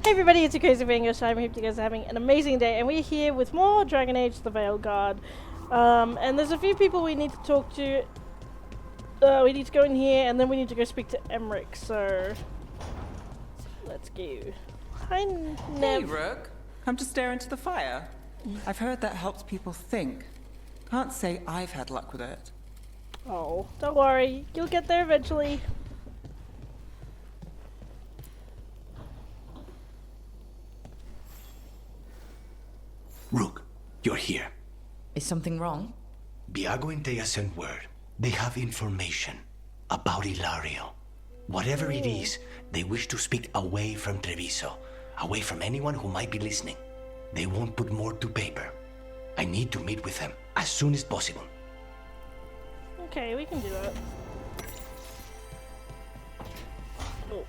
Hey everybody, it's your crazy Veilguard. I hope you guys are having an amazing day, and we're here with more Dragon Age: The Veilguard. And there's a few people we need to talk to. We need to go in here, and then we need to go speak to Emmerich. So let's go. Hi, Nev. Hey, Rook. Come to stare into the fire. I've heard that helps people think. Can't say I've had luck with it. Oh, don't worry, you'll get there eventually. Rook, you're here. Is something wrong? Viago and Thea sent word. They have information about Ilario. Whatever it is, they wish to speak away from Treviso, away from anyone who might be listening. They won't put more to paper. I need to meet with them as soon as possible. Okay, we can do that. Oh.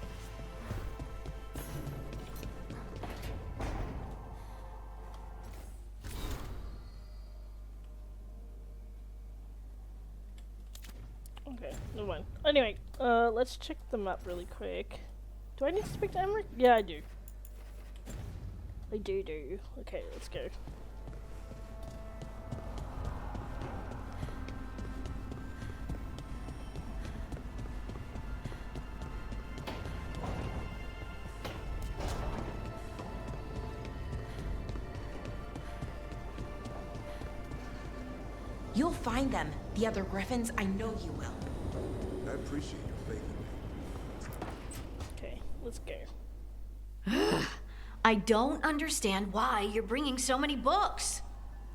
Okay, never mind. Anyway, let's check them up really quick. Do I need to speak to Emmerich? Yeah, I do. I do. Okay, let's go. You'll find them. The other Griffins, I know you will. I appreciate your faith in me. Okay, let's go. I don't understand why you're bringing so many books.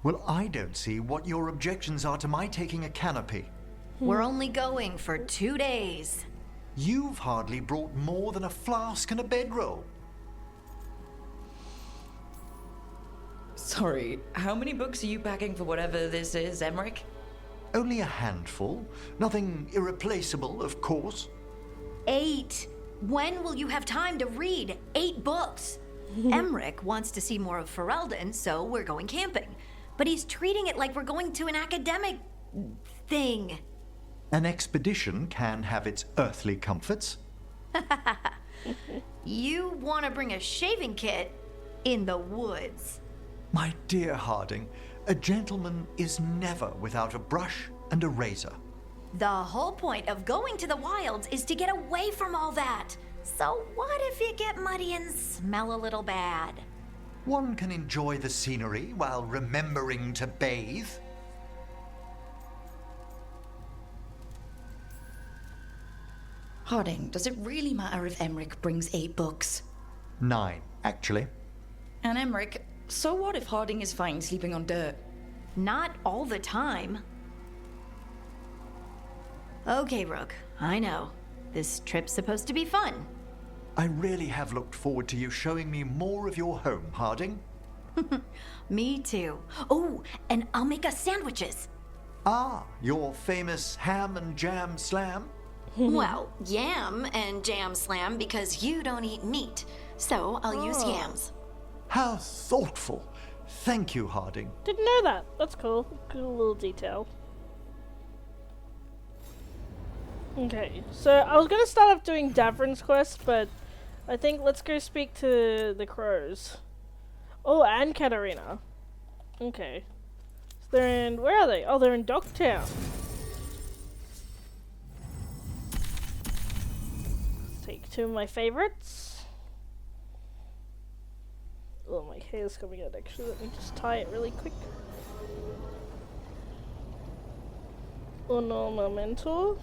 Well, I don't see what your objections are to my taking a canopy. We're only going for 2 days. You've hardly brought more than a flask and a bedroll. Sorry, how many books are you packing for whatever this is, Emmerich? Only a handful. Nothing irreplaceable, of course. 8. When will you have time to read 8 books? Emmerich wants to see more of Ferelden, so we're going camping. But he's treating it like we're going to an academic thing. An expedition can have its earthly comforts. You want to bring a shaving kit in the woods. My dear Harding, a gentleman is never without a brush and a razor. The whole point of going to the wilds is to get away from all that. So what if you get muddy and smell a little bad? One can enjoy the scenery while remembering to bathe. Harding, does it really matter if Emmerich brings 8 books? 9, actually. And Emmerich, so what if Harding is fine sleeping on dirt? Not all the time. Okay, Rook, I know. This trip's supposed to be fun. I really have looked forward to you showing me more of your home, Harding. Me too. Oh, and I'll make us sandwiches. Ah, your famous ham and jam slam? Well, yam and jam slam because you don't eat meat. So I'll use yams. How thoughtful. Thank you, Harding. Didn't know that. That's cool. Cool little detail. Okay, so I was gonna start off doing Davrin's quest, but I think let's go speak to the crows. Oh, and Katarina. Okay. So they're in, where are they? Oh, they're in Dogtown. Let's take 2 of my favorites. Oh, my hair's coming out actually. Let me just tie it really quick. Uno momento.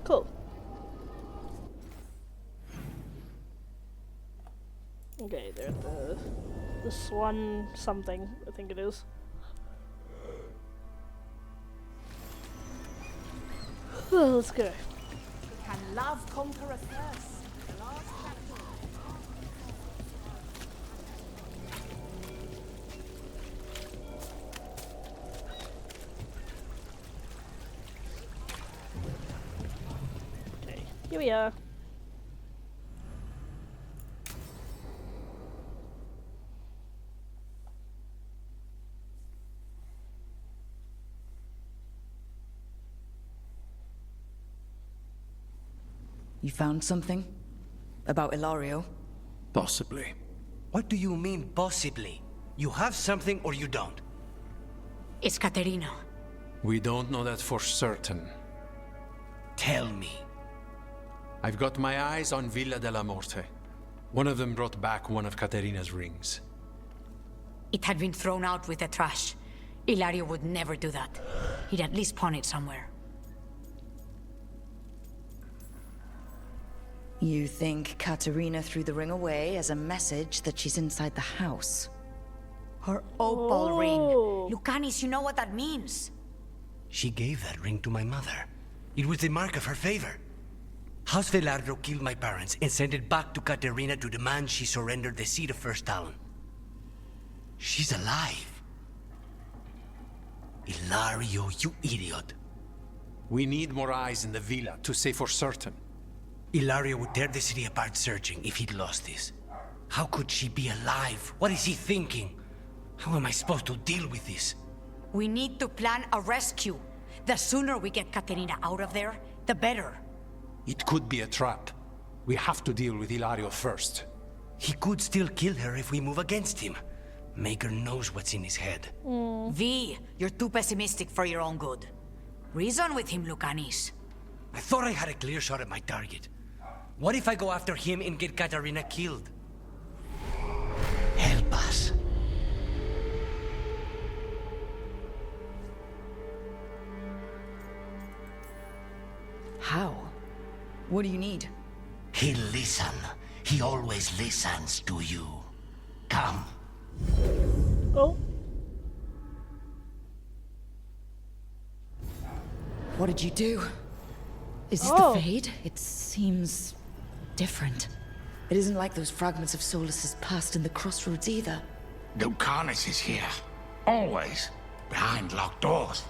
Cool. Okay, they're at the Swan something, I think it is. Oh, let's go. Can love conquer a thirst? The last chapter. Okay, here we are. You found something? About Ilario? Possibly. What do you mean, possibly? You have something or you don't? It's Caterina. We don't know that for certain. Tell me. I've got my eyes on Villa della Morte. One of them brought back one of Caterina's rings. It had been thrown out with the trash. Ilario would never do that. He'd at least pawn it somewhere. You think Caterina threw the ring away as a message that she's inside the house? Her opal ring. Lucanis, you know what that means. She gave that ring to my mother. It was the mark of her favor. House Veilguard killed my parents and sent it back to Caterina to demand she surrender the seat of First Talon. She's alive. Ilario, you idiot. We need more eyes in the villa to say for certain. Ilario would tear the city apart searching if he'd lost this. How could she be alive? What is he thinking? How am I supposed to deal with this? We need to plan a rescue. The sooner we get Caterina out of there, the better. It could be a trap. We have to deal with Ilario first. He could still kill her if we move against him. Maker knows what's in his head. V, you're too pessimistic for your own good. Reason with him, Lucanis. I thought I had a clear shot at my target. What if I go after him and get Caterina killed? Help us. How? What do you need? He'll listen. He always listens to you. Come. Oh. What did you do? Is this Oh. the Fade? It seems different. It isn't like those fragments of Solus's past in the Crossroads either. Lucanis is here. Always. Behind locked doors.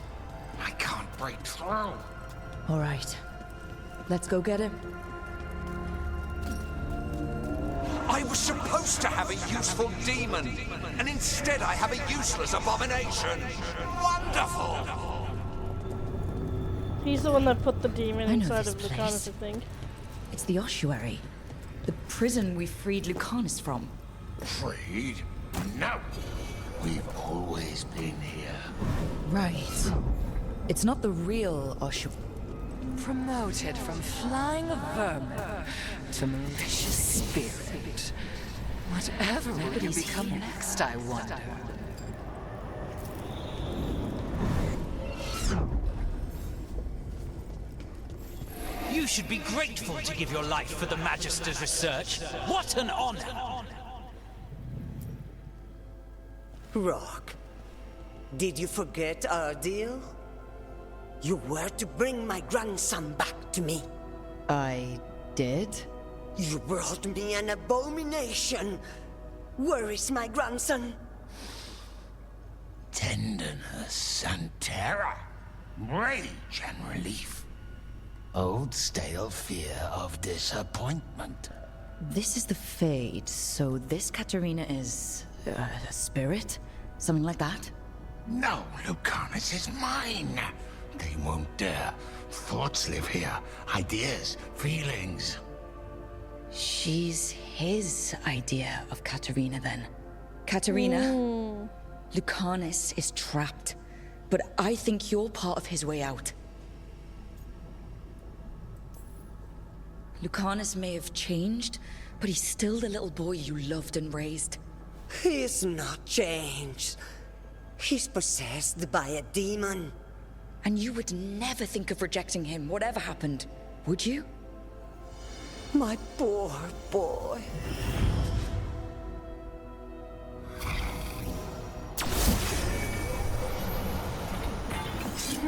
I can't break through. All right. Let's go get him. I was supposed to have a useful demon, and instead I have a useless abomination. Wonderful! He's the one that put the demon I know inside this of Lucanis, place. I think. It's the ossuary. The prison we freed Lucanis from. Freed? No. We've always been here. Right. It's not the real ossuary. Promoted from flying vermin to malicious spirit. Whatever it can become next, I wonder. You should be grateful to give your life for the Magister's research. What an honor! Rook, did you forget our deal? You were to bring my grandson back to me. I did? You brought me an abomination. Where is my grandson? Tenderness and terror. Rage and relief. Old stale fear of disappointment. This is the Fade, so this Caterina is... a spirit? Something like that? No, Lucanis is mine. They won't dare. Thoughts live here. Ideas, feelings. She's his idea of Caterina, then. Caterina, Lucanis is trapped, but I think you're part of his way out. Lucanis may have changed, but he's still the little boy you loved and raised. He's not changed. He's possessed by a demon. And you would never think of rejecting him, whatever happened, would you? My poor boy.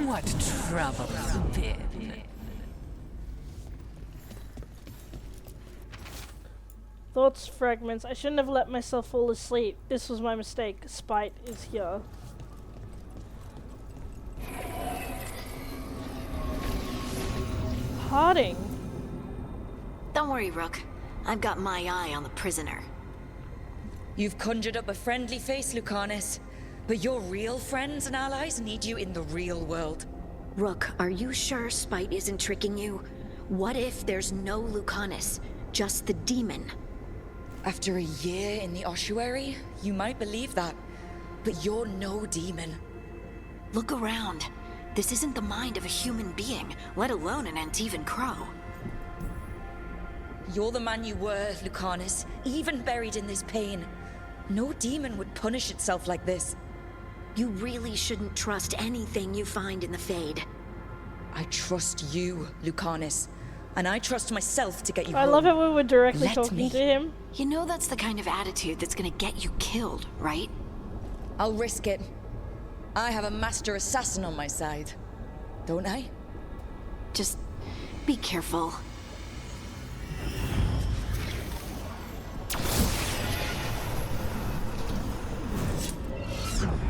What trouble it's been. Thoughts fragments. I shouldn't have let myself fall asleep. This was my mistake. Spite is here. Harding. Don't worry, Rook. I've got my eye on the prisoner. You've conjured up a friendly face, Lucanis, but your real friends and allies need you in the real world. Rook, are you sure Spite isn't tricking you? What if there's no Lucanus, just the demon? After a year in the ossuary, you might believe that. But you're no demon. Look around. This isn't the mind of a human being, let alone an Antivan Crow. You're the man you were, Lucanus, even buried in this pain. No demon would punish itself like this. You really shouldn't trust anything you find in the Fade. I trust you, Lucanus. And I trust myself to get you I home. love it when we're directly Let talking me. to him. You know that's the kind of attitude that's gonna get you killed, right? I'll risk it. I have a master assassin on my side. Don't I? Just be careful.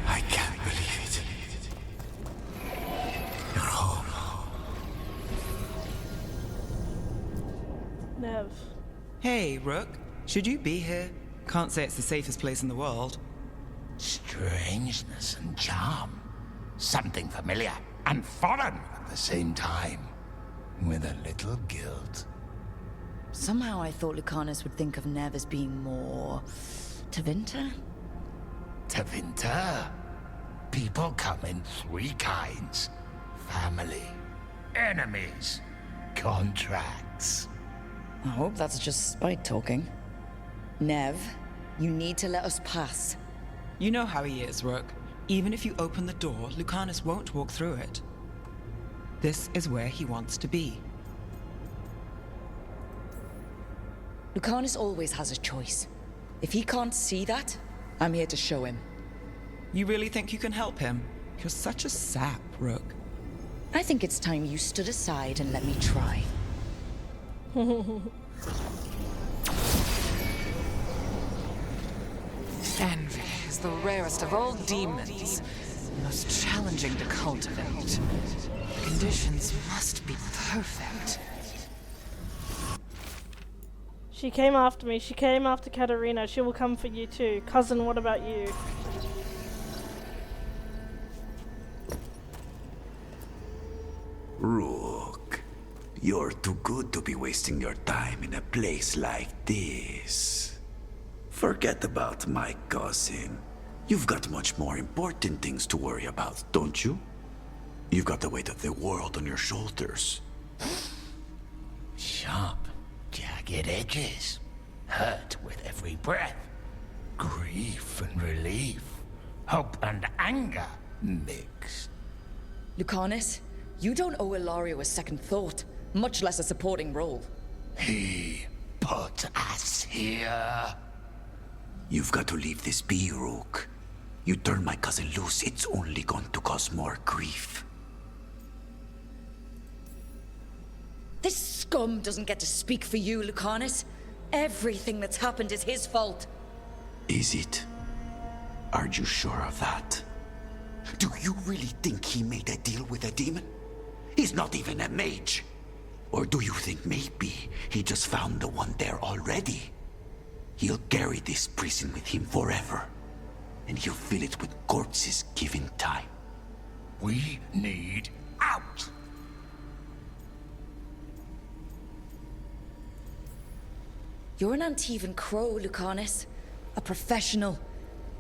I can't believe it. You're home. Nev. Hey, Rook. Should you be here? Can't say it's the safest place in the world. Strangeness and charm. Something familiar and foreign at the same time. With a little guilt. Somehow I thought Lucanus would think of Nev as being more... Tevinter? Tevinter. People come in three kinds. Family, enemies, contracts. I hope that's just spite talking. Nev, you need to let us pass. You know how he is, Rook. Even if you open the door, Lucanus won't walk through it. This is where he wants to be. Lucanus always has a choice. If he can't see that, I'm here to show him. You really think you can help him? You're such a sap, Rook. I think it's time you stood aside and let me try. Envy is the rarest of all demons, most challenging to cultivate. The conditions must be perfect. She came after me. She came after Katarina. She will come for you too. Cousin, what about you? Rook, you're too good to be wasting your time in a place like this. Forget about my cousin. You've got much more important things to worry about, don't you? You've got the weight of the world on your shoulders. Sharp, jagged edges. Hurt with every breath. Grief and relief. Hope and anger mixed. Lucanus, you don't owe Ilario a second thought, much less a supporting role. He put us here. You've got to leave this be, Rook. You turn my cousin loose, it's only going to cause more grief. This scum doesn't get to speak for you, Lucanus. Everything that's happened is his fault. Is it? Are you sure of that? Do you really think he made a deal with a demon? He's not even a mage. Or do you think maybe he just found the one there already? He'll carry this prison with him forever. And he'll fill it with corpses given time. We need out. You're an Antivan Crow, Lucanus. A professional.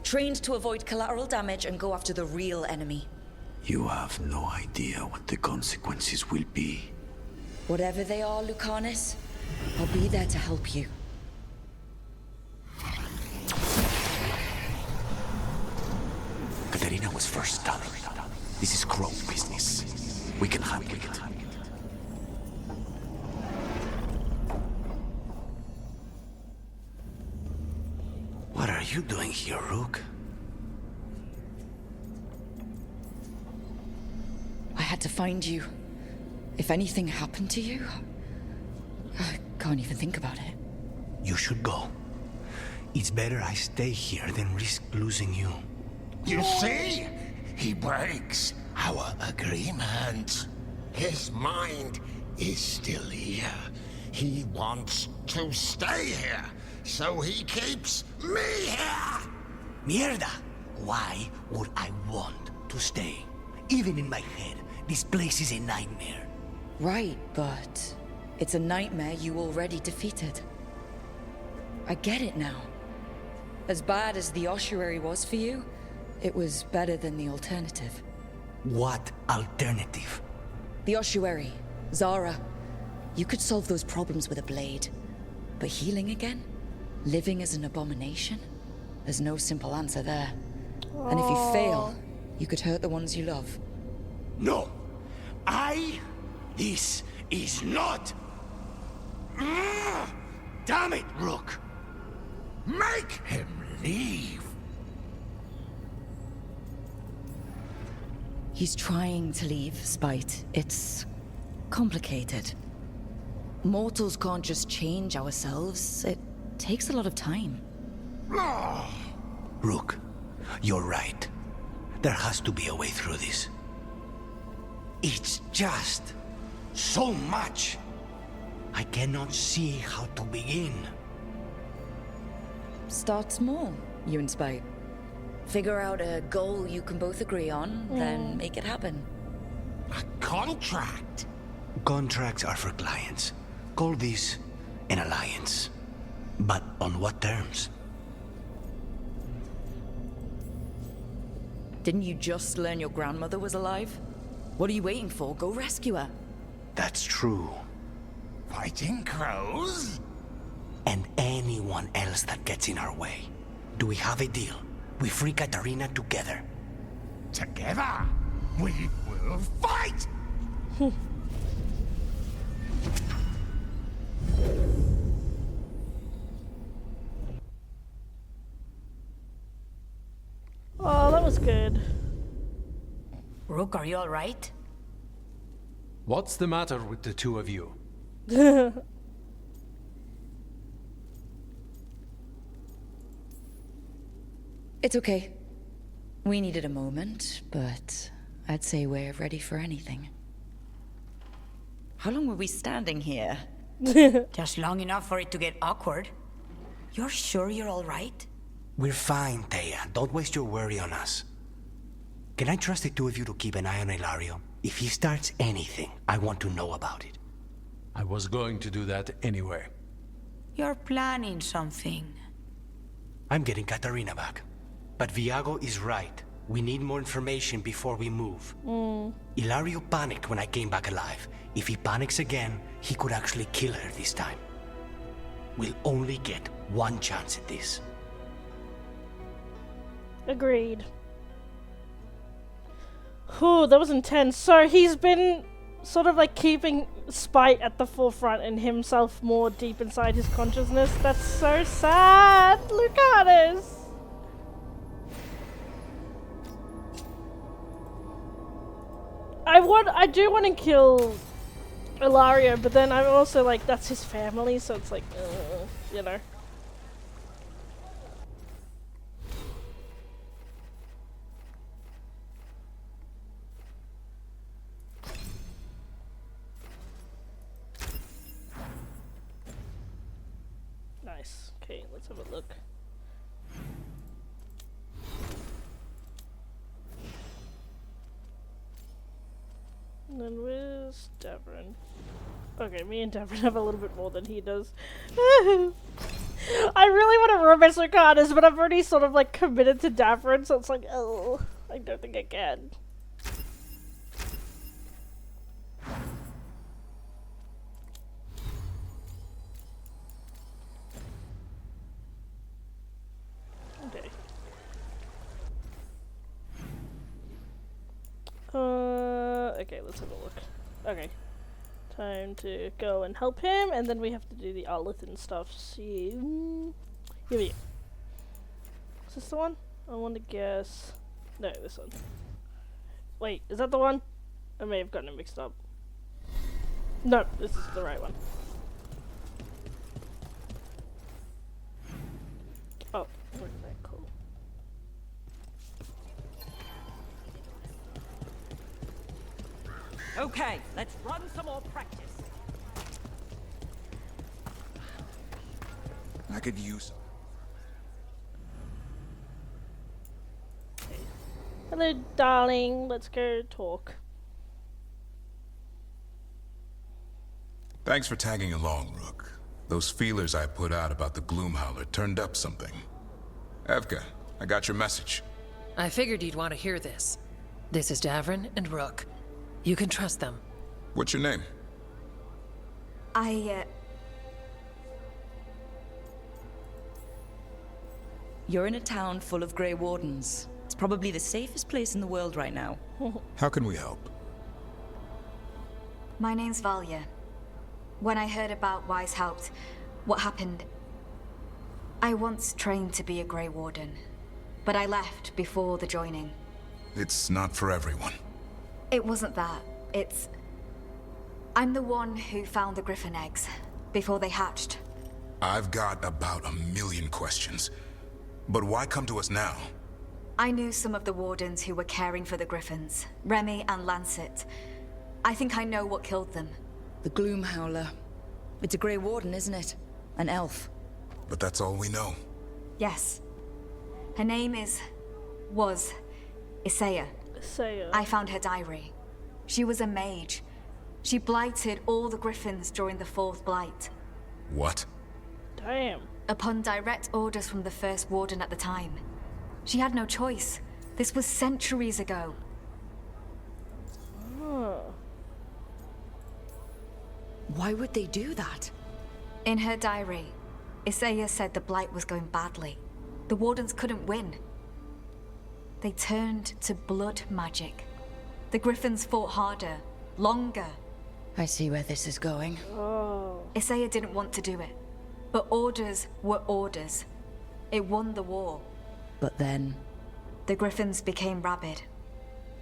Trained to avoid collateral damage and go after the real enemy. You have no idea what the consequences will be. Whatever they are, Lucanus, I'll be there to help you. Katarina was first stunning. This is Crow business. We can handle it. What are you doing here, Rook? I had to find you. If anything happened to you, I can't even think about it. You should go. It's better I stay here than risk losing you. You see? He breaks our agreement. His mind is still here. He wants to stay here, so he keeps me here! Mierda! Why would I want to stay? Even in my head, this place is a nightmare. Right, but... It's a nightmare you already defeated. I get it now. As bad as the ossuary was for you, it was better than the alternative. What alternative? The ossuary, Zara. You could solve those problems with a blade. But healing again? Living as an abomination? There's no simple answer there. And if you fail, you could hurt the ones you love. No! This is not... Damn it, Rook! Make him leave! He's trying to leave, Spite. It's complicated. Mortals can't just change ourselves. It takes a lot of time. Rook, you're right. There has to be a way through this. It's just so much. I cannot see how to begin. Start small, you and Spite. Figure out a goal you can both agree on, then make it happen. A contract? Contracts are for clients. Call this an alliance. But on what terms? Didn't you just learn your grandmother was alive? What are you waiting for? Go rescue her. That's true. Fighting crows? And anyone else that gets in our way. Do we have a deal? We free Katarina together. Together? We will fight! Oh, that was good. Rook, are you alright? What's the matter with the two of you? It's okay. We needed a moment, but I'd say we're ready for anything. How long were we standing here? Just long enough for it to get awkward. You're sure you're alright? We're fine, Thea. Don't waste your worry on us. Can I trust the two of you to keep an eye on Ilario? If he starts anything, I want to know about it. I was going to do that anyway. You're planning something. I'm getting Katarina back. But Viago is right. We need more information before we move. Ilario panicked when I came back alive. If he panics again, he could actually kill her this time. We'll only get one chance at this. Agreed. Whew, that was intense. So he's been sort of like keeping Spite at the forefront and himself more deep inside his consciousness. That's so sad. Lucanus. I do want to kill Ilario, but then I'm also like, that's his family, so it's like, you know. Nice. Okay, let's have a look. And then where's Davrin? Okay, me and Davrin have a little bit more than he does. I really want to romance Lucanus, but I've already sort of like committed to Davrin, so it's like, oh, I don't think I can. Okay. Okay, let's have a look. Okay. Time to go and help him, and then we have to do the Arlithan stuff. See, here we go. Is this the one? I want to guess. No, this one. Wait, is that the one? I may have gotten it mixed up. No, this is the right one. Oh, where did that go? Okay, let's run some more practice. I could use... Hello, darling. Let's go talk. Thanks for tagging along, Rook. Those feelers I put out about the Gloomhowler turned up something. Evka, I got your message. I figured you'd want to hear this. This is Davrin and Rook. You can trust them. What's your name? You're in a town full of Grey Wardens. It's probably the safest place in the world right now. How can we help? My name's Valya. When I heard about Weishaupt, what happened, I once trained to be a Grey Warden, but I left before the joining. It's not for everyone. It wasn't that. I'm the one who found the griffin eggs before they hatched. I've got about 1,000,000 questions. But why come to us now? I knew some of the wardens who were caring for the griffins, Remy and Lancet. I think I know what killed them. The Gloomhowler. It's a Grey Warden, isn't it? An elf. But that's all we know. Yes. Her name was Isaiah. Isaiah. I found her diary. She was a mage. She blighted all the griffins during the fourth blight. What? Damn. Upon direct orders from the first warden at the time. She had no choice. This was centuries ago. Oh. Why would they do that? In her diary, Isaiah said the blight was going badly. The wardens couldn't win. They turned to blood magic. The griffins fought harder, longer. I see where this is going. Oh. Isaiah didn't want to do it. But orders were orders. It won the war. But then... The griffins became rabid.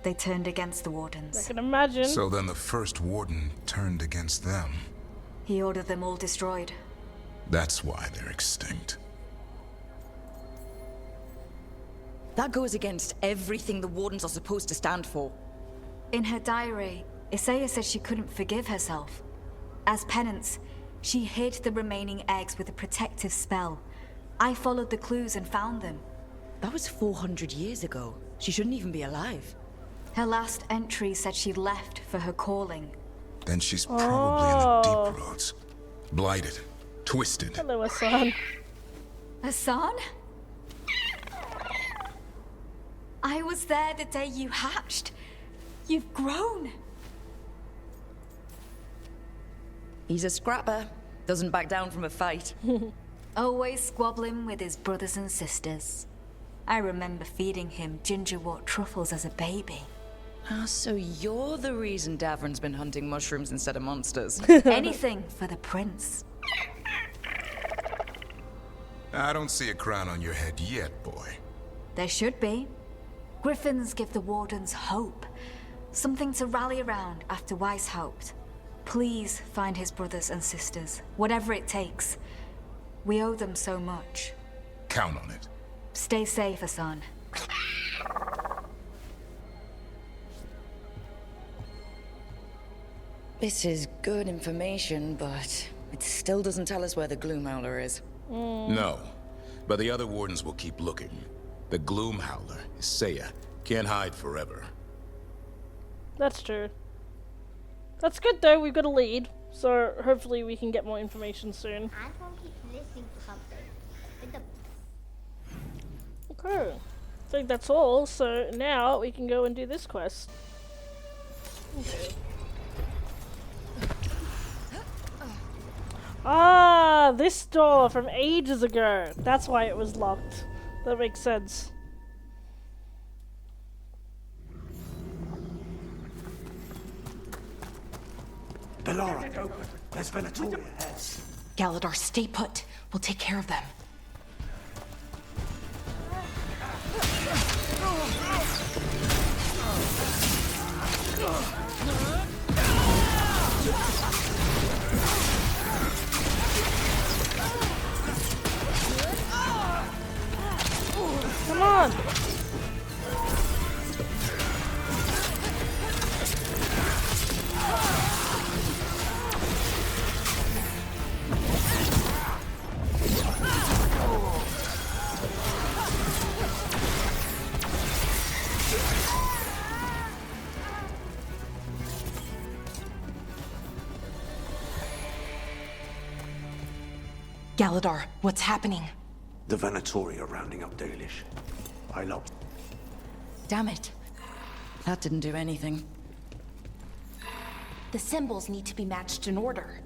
They turned against the wardens. I can imagine. So then the first warden turned against them. He ordered them all destroyed. That's why they're extinct. That goes against everything the wardens are supposed to stand for. In her diary, Isaiah said she couldn't forgive herself. As penance, she hid the remaining eggs with a protective spell. I followed the clues and found them. That was 400 years ago. She shouldn't even be alive. Her last entry said she left for her calling. Then she's probably in the deep roads. Blighted. Twisted. Hello, Hassan. Hassan? I was there the day you hatched. You've grown. He's a scrapper. Doesn't back down from a fight. Always squabbling with his brothers and sisters. I remember feeding him gingerwort truffles as a baby. Ah, so you're the reason Davrin's been hunting mushrooms instead of monsters. Anything for the prince. I don't see a crown on your head yet, boy. There should be. Griffins give the wardens hope. Something to rally around after Weishaupt. Please find his brothers and sisters, whatever it takes. We owe them so much. Count on it. Stay safe, Hassan. This is good information, but it still doesn't tell us where the Gloomhowler is. No, but the other wardens will keep looking. The Gloomhowler, Isaiah, can't hide forever. That's true. That's good though, we've got a lead. So hopefully we can get more information soon. I won't keep listening to something. Okay. I think that's all, so now we can go and do this quest. Okay. Ah, this door from ages ago. That's why it was locked. That makes sense. Bellara, open. There's Venatorian heads. Galador, stay put. We'll take care of them. Come on! Galadar, what's happening? The Venatori are rounding up Dalish. I love. Damn it. That didn't do anything. The symbols need to be matched in order.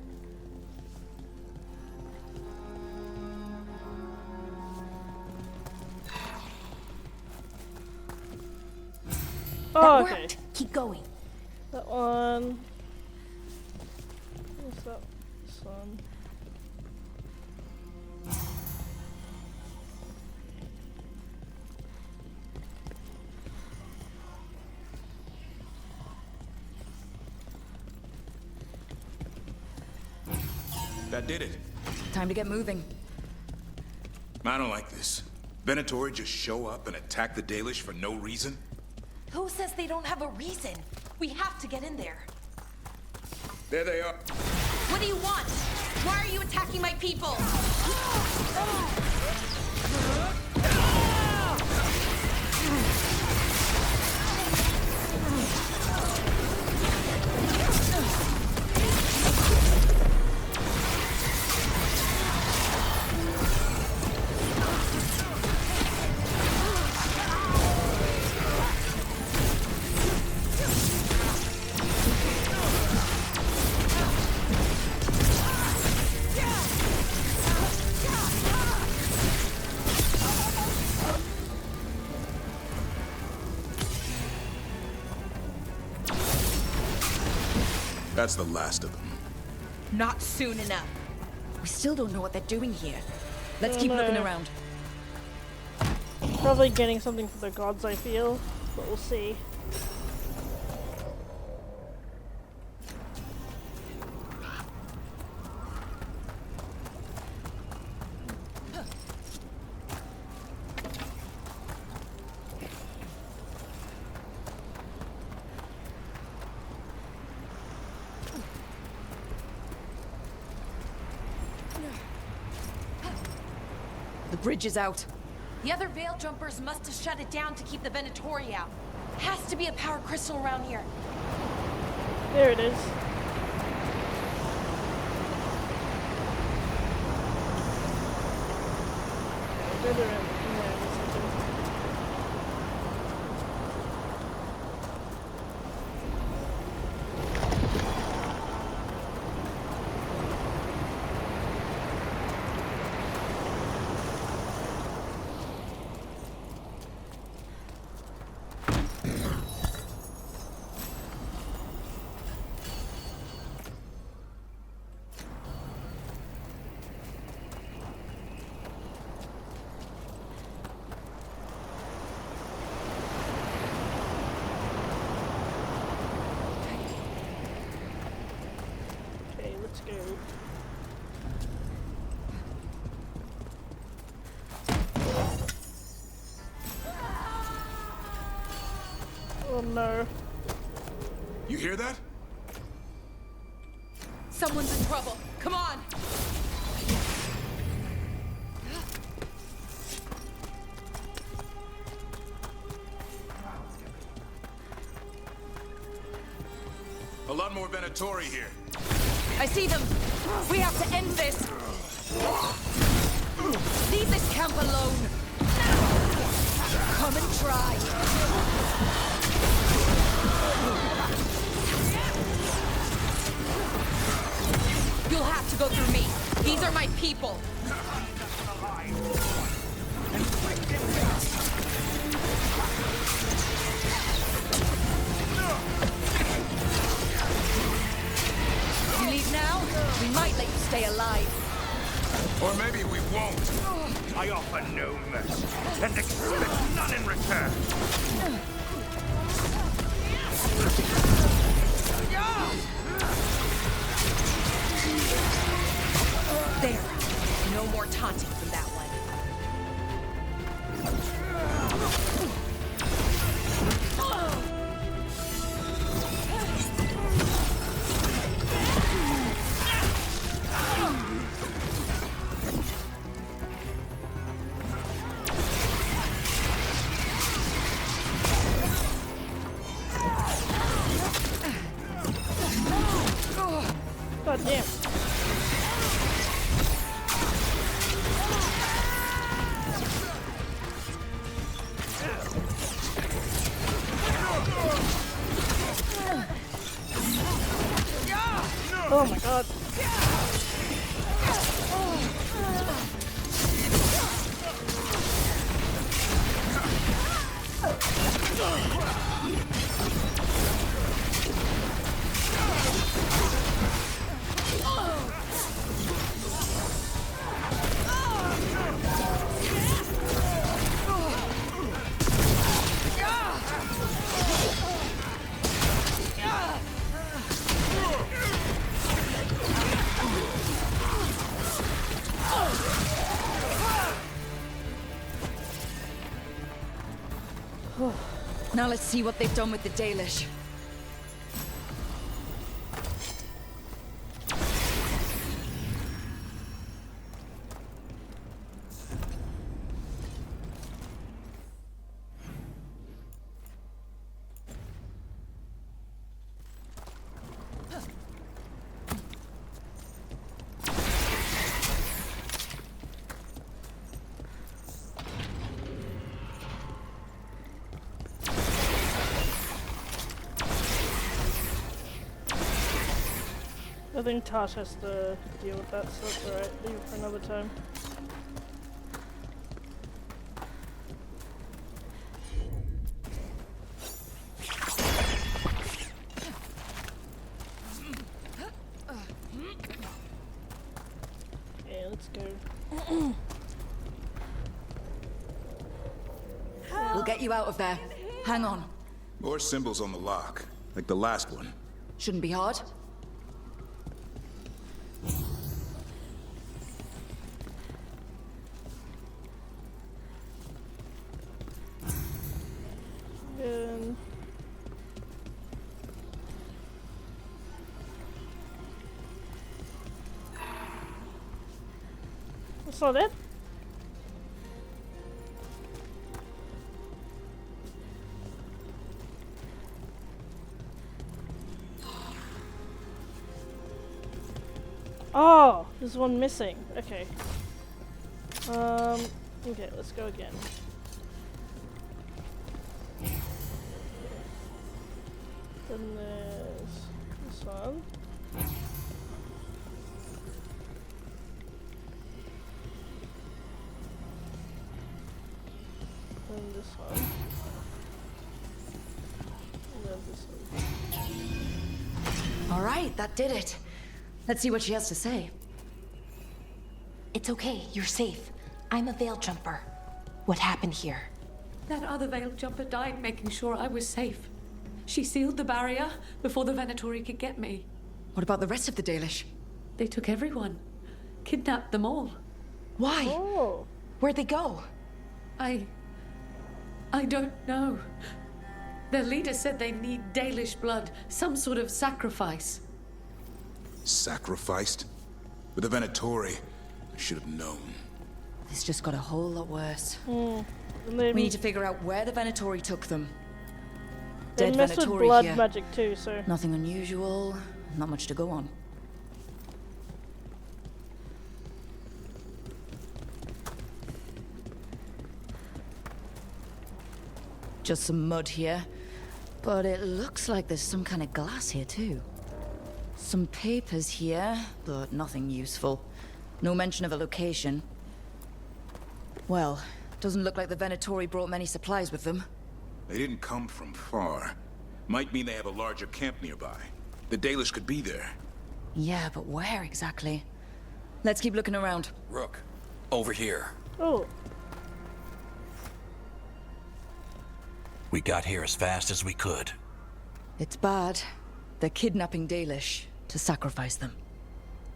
Oh, That okay. worked. Keep going. That one. What's that? This one. That did it. Time to get moving. I don't like this. Venatori just show up and attack the Dalish for no reason? Who says they don't have a reason? We have to get in there. There they are. What do you want? Why are you attacking my people? That's the last of them. Not soon enough. We still don't know what they're doing here. Let's keep no. looking around. Probably getting something for the gods, I feel, but we'll see. The bridge is out. The other Veil Jumpers must have shut it down to keep the Venatori out. Has to be a power crystal around here. There it is. Further in. Yeah, there's something. Okay, let's go. Oh no. You hear that? Someone's in trouble. Come on. A lot more Venatori here. I see them. We have to end this. Leave this camp alone. Come and try. You'll have to go through me. These are my people. You leave now, we might let you stay alive. Or maybe we won't. I offer no mercy and expect none in return. There. No more taunting from that one. Now let's see what they've done with the Dalish. I think Tosh has to deal with that, so that's alright. Leave it for another time. Yeah, let's go. We'll get you out of there. Hang on. More symbols on the lock, like the last one. Shouldn't be hard. That's not it. Oh, there's one missing. Okay. Okay, let's go again. Then there's this one. Then this one. And then this one. All right, that did it. Let's see what she has to say. It's okay, you're safe. I'm a veil jumper. What happened here? That other veil jumper died making sure I was safe. She sealed the barrier before the Venatori could get me. What about the rest of the Dalish? They took everyone. Kidnapped them all. Why? Oh. Where'd they go? I don't know. Their leader said they need Dalish blood, some sort of sacrifice. Sacrificed? With the Venatori, I should have known. This just got a whole lot worse. We We need to figure out where the Venatori took them. They Dead messed with Venatori blood here. magic too, so Nothing unusual, not much to go on. Just some mud here, but it looks like there's some kind of glass here too. Some papers here, but nothing useful. No mention of a location. Well, doesn't look like the Venatori brought many supplies with them. They didn't come from far. Might mean they have a larger camp nearby. The Dalish could be there. Yeah, but where exactly? Let's keep looking around. Rook, over here. Oh. We got here as fast as we could. It's bad. They're kidnapping Dalish to sacrifice them.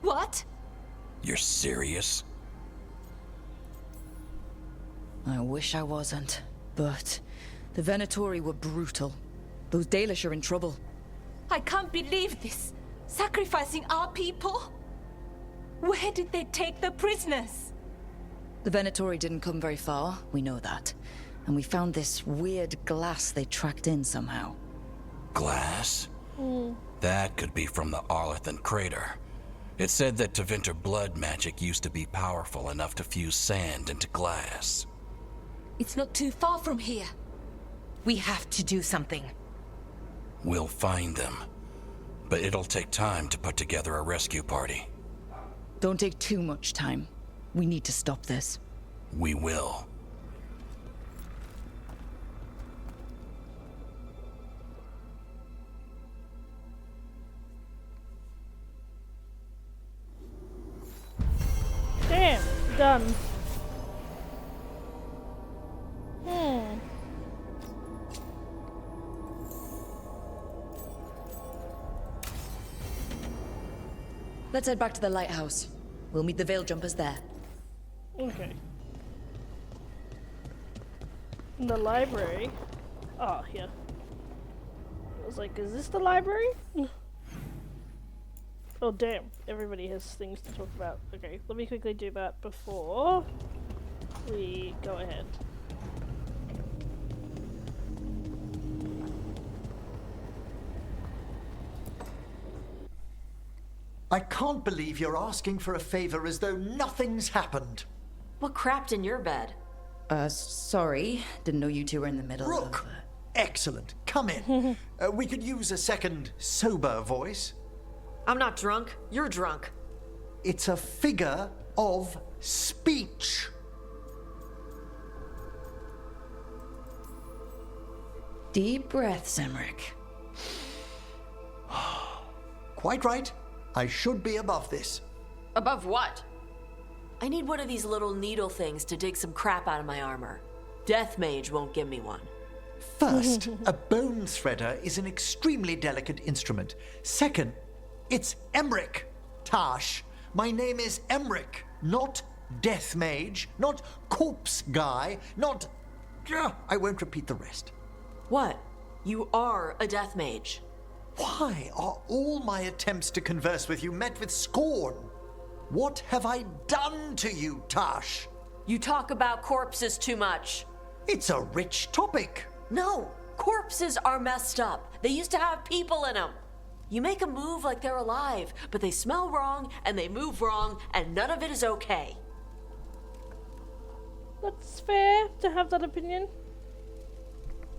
What? You're serious? I wish I wasn't, but the Venatori were brutal. Those Dalish are in trouble. I can't believe this. Sacrificing our people? Where did they take the prisoners? The Venatori didn't come very far, we know that. And we found this weird glass they tracked in somehow. Glass? That could be from the Arlethan crater. It said that Tevinter blood magic used to be powerful enough to fuse sand into glass. It's not too far from here. We have to do something. We'll find them. But it'll take time to put together a rescue party. Don't take too much time. We need to stop this. We will. Damn, done. Let's head back to the lighthouse. We'll meet the Veil Jumpers there. Okay. In the library. Oh, yeah. I was like, is this the library? Oh, damn. Everybody has things to talk about. Okay, let me quickly do that before we go ahead. I can't believe you're asking for a favor as though nothing's happened. What crapped in your bed? Sorry. Didn't know you two were in the middle Rook! Excellent. Come in. We could use a second sober voice. I'm not drunk. You're drunk. It's a figure of speech. Deep breaths, Emmerich. Quite right. I should be above this. Above what? I need one of these little needle things to dig some crap out of my armor. Death Mage won't give me one. First, a bone threader is an extremely delicate instrument. Second, it's Emmerich, Tash. My name is Emmerich, not Death Mage, not Corpse Guy, not... I won't repeat the rest. What? You are a Death Mage. Why are all my attempts to converse with you met with scorn? What have I done to you, Tash? You talk about corpses too much. It's a rich topic. No, corpses are messed up. They used to have people in them. You make them move like they're alive, but they smell wrong and they move wrong, and none of it is okay. That's fair to have that opinion.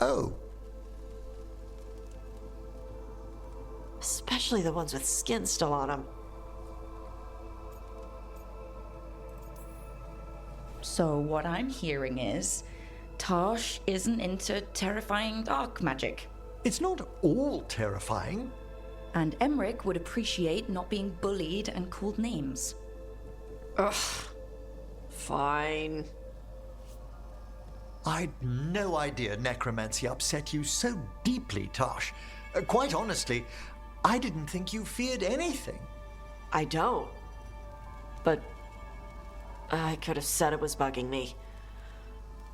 Oh. Especially the ones with skin still on them. So what I'm hearing is, Tosh isn't into terrifying dark magic. It's not all terrifying. And Emmerich would appreciate not being bullied and called names. Ugh. Fine. I'd no idea necromancy upset you so deeply, Tosh. Quite honestly, I didn't think you feared anything. I don't. But I could have said it was bugging me.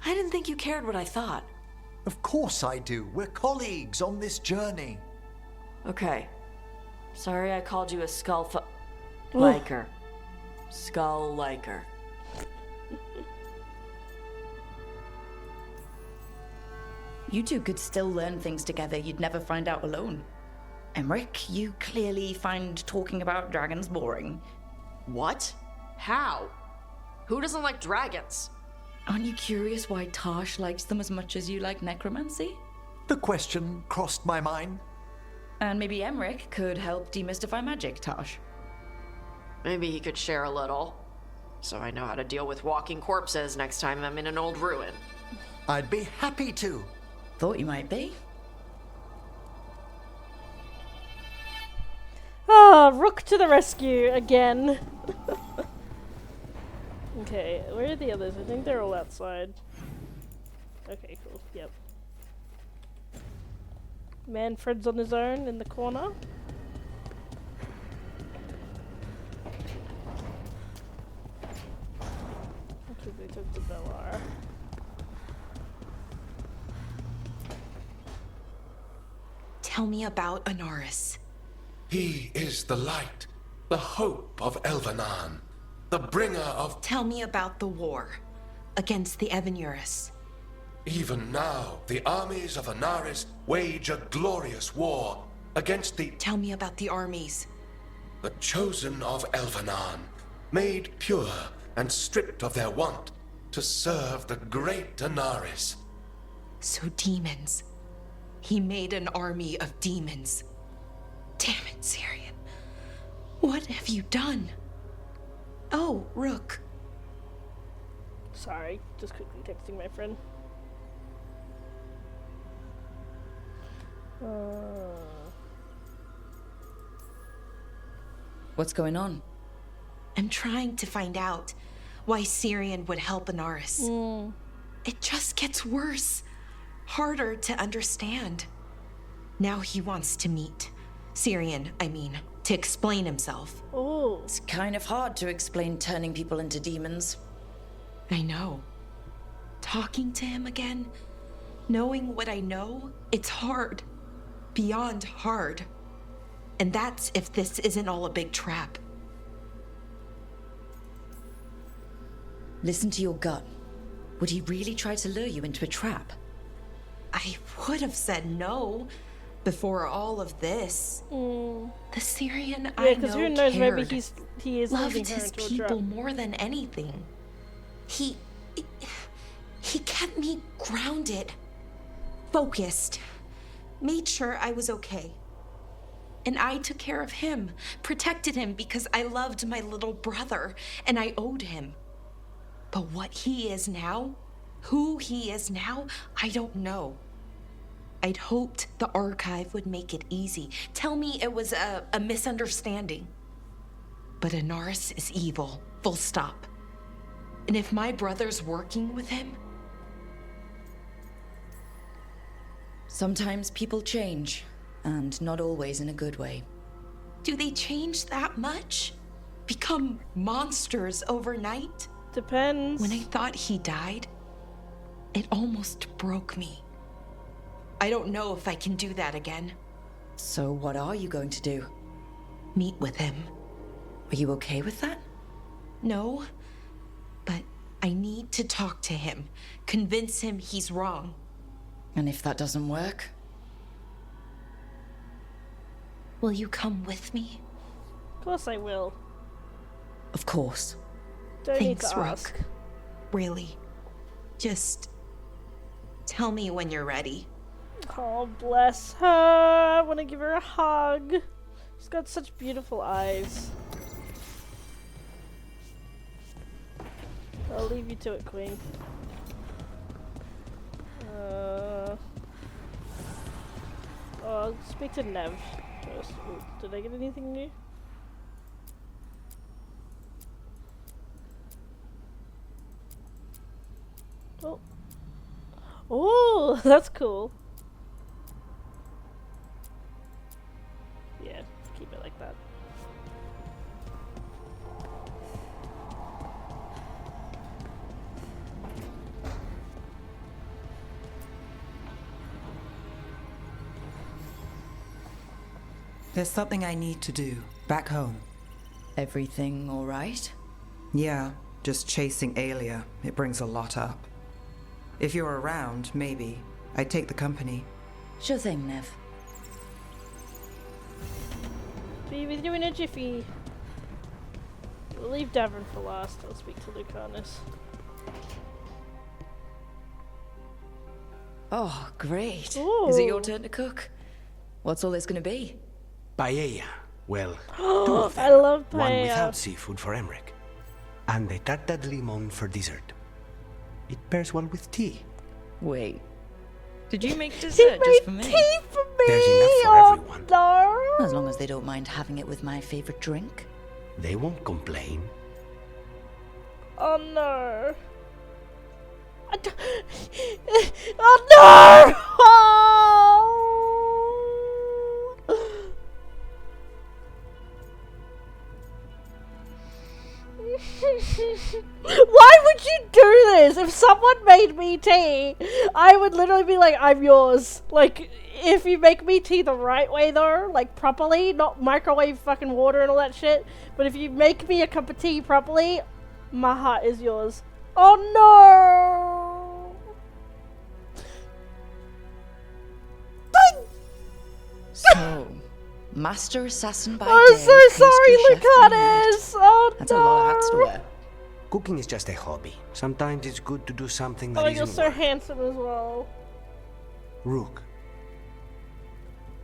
I didn't think you cared what I thought. Of course I do. We're colleagues on this journey. Okay. Sorry I called you a liker. Skull liker. You two could still learn things together you'd never find out alone. Emmerich, you clearly find talking about dragons boring. What? How? Who doesn't like dragons? Aren't you curious why Tosh likes them as much as you like necromancy? The question crossed my mind. And maybe Emmerich could help demystify magic, Tosh. Maybe he could share a little, so I know how to deal with walking corpses next time I'm in an old ruin. I'd be happy to. Thought you might be. Ah, Rook to the rescue again. Okay, where are the others? I think they're all outside. Okay, cool. Yep. Manfred's on his own in the corner. Okay, they took the Bellar. Tell me about Anaris. He is the light, the hope of Elvenan, the bringer of... Tell me about the war against the Evenuris. Even now, the armies of Anaris wage a glorious war against the... Tell me about the armies. The chosen of Elvenan, made pure and stripped of their want to serve the great Anaris. So demons. He made an army of demons. Damn it, Syrian. What have you done? Oh, Rook. Sorry, just quickly texting my friend. What's going on? I'm trying to find out why Syrian would help Anaris. It just gets worse. Harder to understand. Now he wants to meet. Syrian, I mean, to explain himself. Oh. It's kind of hard to explain turning people into demons. I know. Talking to him again, Knowing what I know, it's hard. Beyond hard. And that's if this isn't all a big trap. Listen to your gut. Would he really try to lure you into a trap? I would have said no before all of this. Mm. The Syrian Yeah, I because know who knows, cared. maybe he is leading Loved her his into a people trap. more than anything. He kept me grounded, focused, made sure I was okay. And I took care of him, protected him because I loved my little brother and I owed him. But what he is now, who he is now, I don't know. I'd hoped the archive would make it easy. Tell me it was a misunderstanding. But Inaris is evil, full stop. And if my brother's working with him... Sometimes people change, and not always in a good way. Do they change that much? Become monsters overnight? Depends. When I thought he died, it almost broke me. I don't know if I can do that again. So what are you going to do? Meet with him. Are you okay with that? No, but I need to talk to him. Convince him he's wrong. And if that doesn't work? Will you come with me? Of course I will. Of course. Don't need Thanks, to Rook. ask. Really. Just tell me when you're ready. Oh, bless her. I want to give her a hug. She's got such beautiful eyes. I'll leave you to it, Queen. I'll speak to Nev first. Ooh, did I get anything new? Oh. Oh, that's cool. Yeah, keep it like that. There's something I need to do back home. Everything all right? Yeah, just chasing Aelia. It brings a lot up. If you're around, maybe. I'd take the company. Sure thing, Nev. Be with you in a jiffy. We'll leave Davin for last. I'll speak to Lucanus. Oh, great. Ooh. Is it your turn to cook? What's all this gonna be? Paella. Well, two of them. I love One paella. without seafood for Emmerich. And the tarte de limon for dessert. It pairs well with tea. Wait. Did you make He dessert just for made me? tea for me! There's enough for Oh, everyone. no! As long as they don't mind having it with my favorite drink. They won't complain. Oh no. Oh no! Oh! Why would you do this? If someone made me tea, I would literally be like, I'm yours. Like, if you make me tea the right way though, like properly, not microwave fucking water and all that shit, but if you make me a cup of tea properly, my heart is yours. Oh no! So, Master Assassin by I'm day, so sorry, pastry chef by night. Lucanus! Oh That's no! a lot of hats to wear. Cooking is just a hobby. Sometimes it's good to do something that Oh, you're isn't so work. handsome as well. Rook,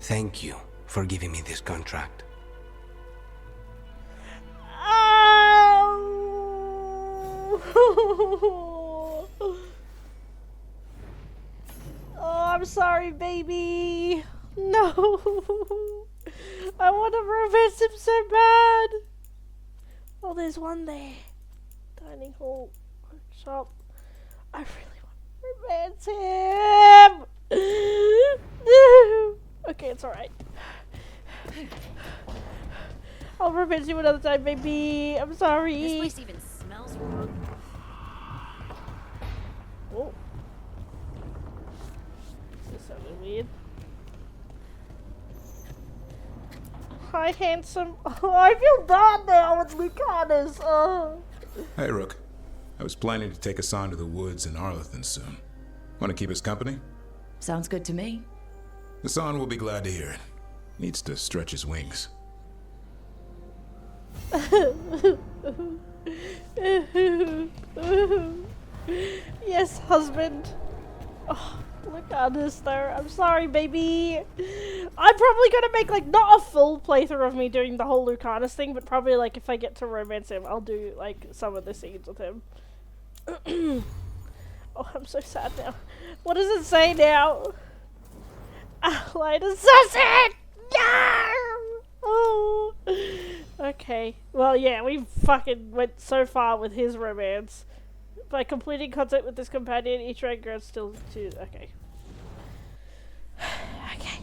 thank you for giving me this contract. Oh, I'm sorry, baby. No. I want to romance him so bad. Oh, there's one there. Dining hall, workshop. I really want to romance him. Okay, it's alright. I'll romance you another time, baby. I'm sorry. This place even smells wrong. Oh. Hi, handsome. Oh, I feel bad now with Lucanus. Oh. Hey, Rook. I was planning to take us on to the woods in Arlethan soon. Want to keep us company? Sounds good to me. Hassan will be glad to hear it. Needs to stretch his wings. Yes, husband. Oh, look at this there. I'm sorry, baby. I'm probably gonna make like not a full playthrough of me doing the whole Lucanus thing, but probably like if I get to romance him, I'll do like some of the scenes with him. Oh, I'm so sad now. What does it say now? Allied assassin! No! Oh. Okay. Well, yeah, we fucking went so far with his romance. By completing contact with this companion, each rank grants still to... Okay. Okay.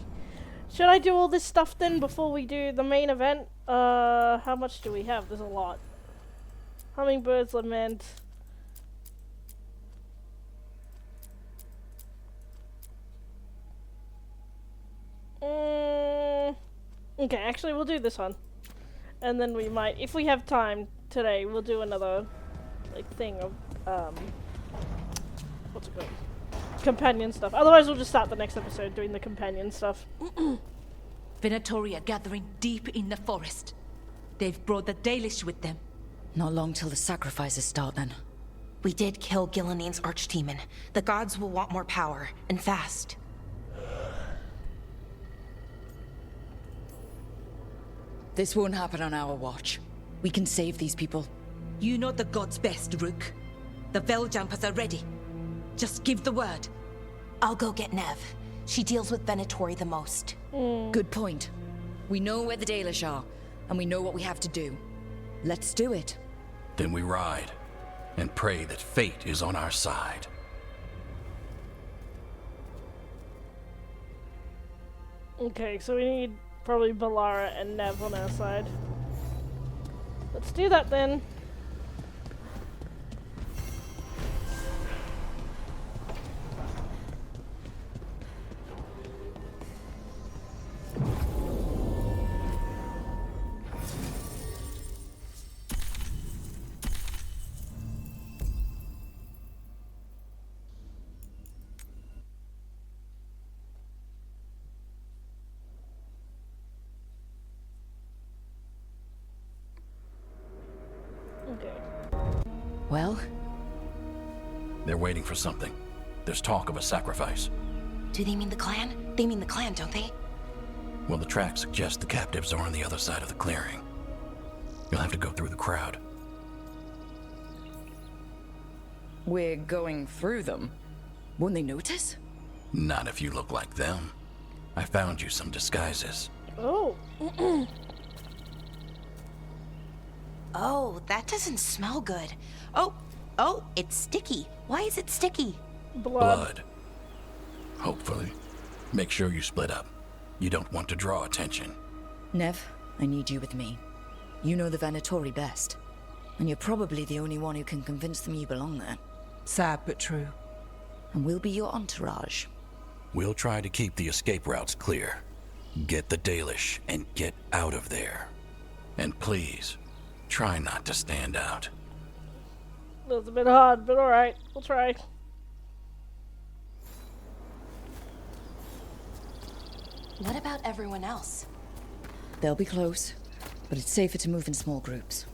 Should I do all this stuff then before we do the main event? How much do we have? There's a lot. Hummingbird's Lament. Okay, actually we'll do this one. And then we might, if we have time today, we'll do another like thing of what's it called? Companion stuff. Otherwise we'll just start the next episode doing the companion stuff. Venatori are gathering deep in the forest. They've brought the Dalish with them. Not long till the sacrifices start then. We did kill Gillinean's archdemon. The gods will want more power, and fast. This won't happen on our watch. We can save these people. You know the gods best, Rook. The Veiljumpers are ready. Just give the word. I'll go get Nev. She deals with Venatori the most. Good point. We know where the Dalish are, and we know what we have to do. Let's do it. Then we ride, and pray that fate is on our side. Okay, so we need probably Balara and Nev on our side. Let's do that then. Well? They're waiting for something. There's talk of a sacrifice. Do they mean the clan? They mean the clan, don't they? Well, the tracks suggest the captives are on the other side of the clearing. You'll have to go through the crowd. We're going through them. Won't they notice? Not if you look like them. I found you some disguises. Oh. Oh, that doesn't smell good. Oh, it's sticky. Why is it sticky? Blood. Hopefully. Make sure you split up. You don't want to draw attention. Nev, I need you with me. You know the Venatori best. And you're probably the only one who can convince them you belong there. Sad but true. And we'll be your entourage. We'll try to keep the escape routes clear. Get the Dalish and get out of there. And please, try not to stand out. That's a bit hard, but alright, we'll try. What about everyone else? They'll be close, but it's safer to move in small groups.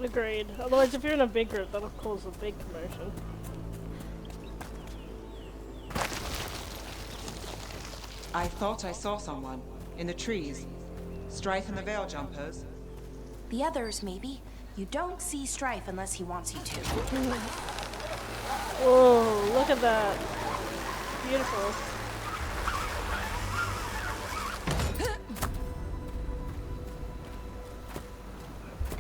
Agreed. Otherwise, if you're in a big group, that'll cause a big commotion. I thought I saw someone. In the trees. Strife and the Veiljumpers. The others, maybe. You don't see Strife unless he wants you to. Whoa, look at that. Beautiful.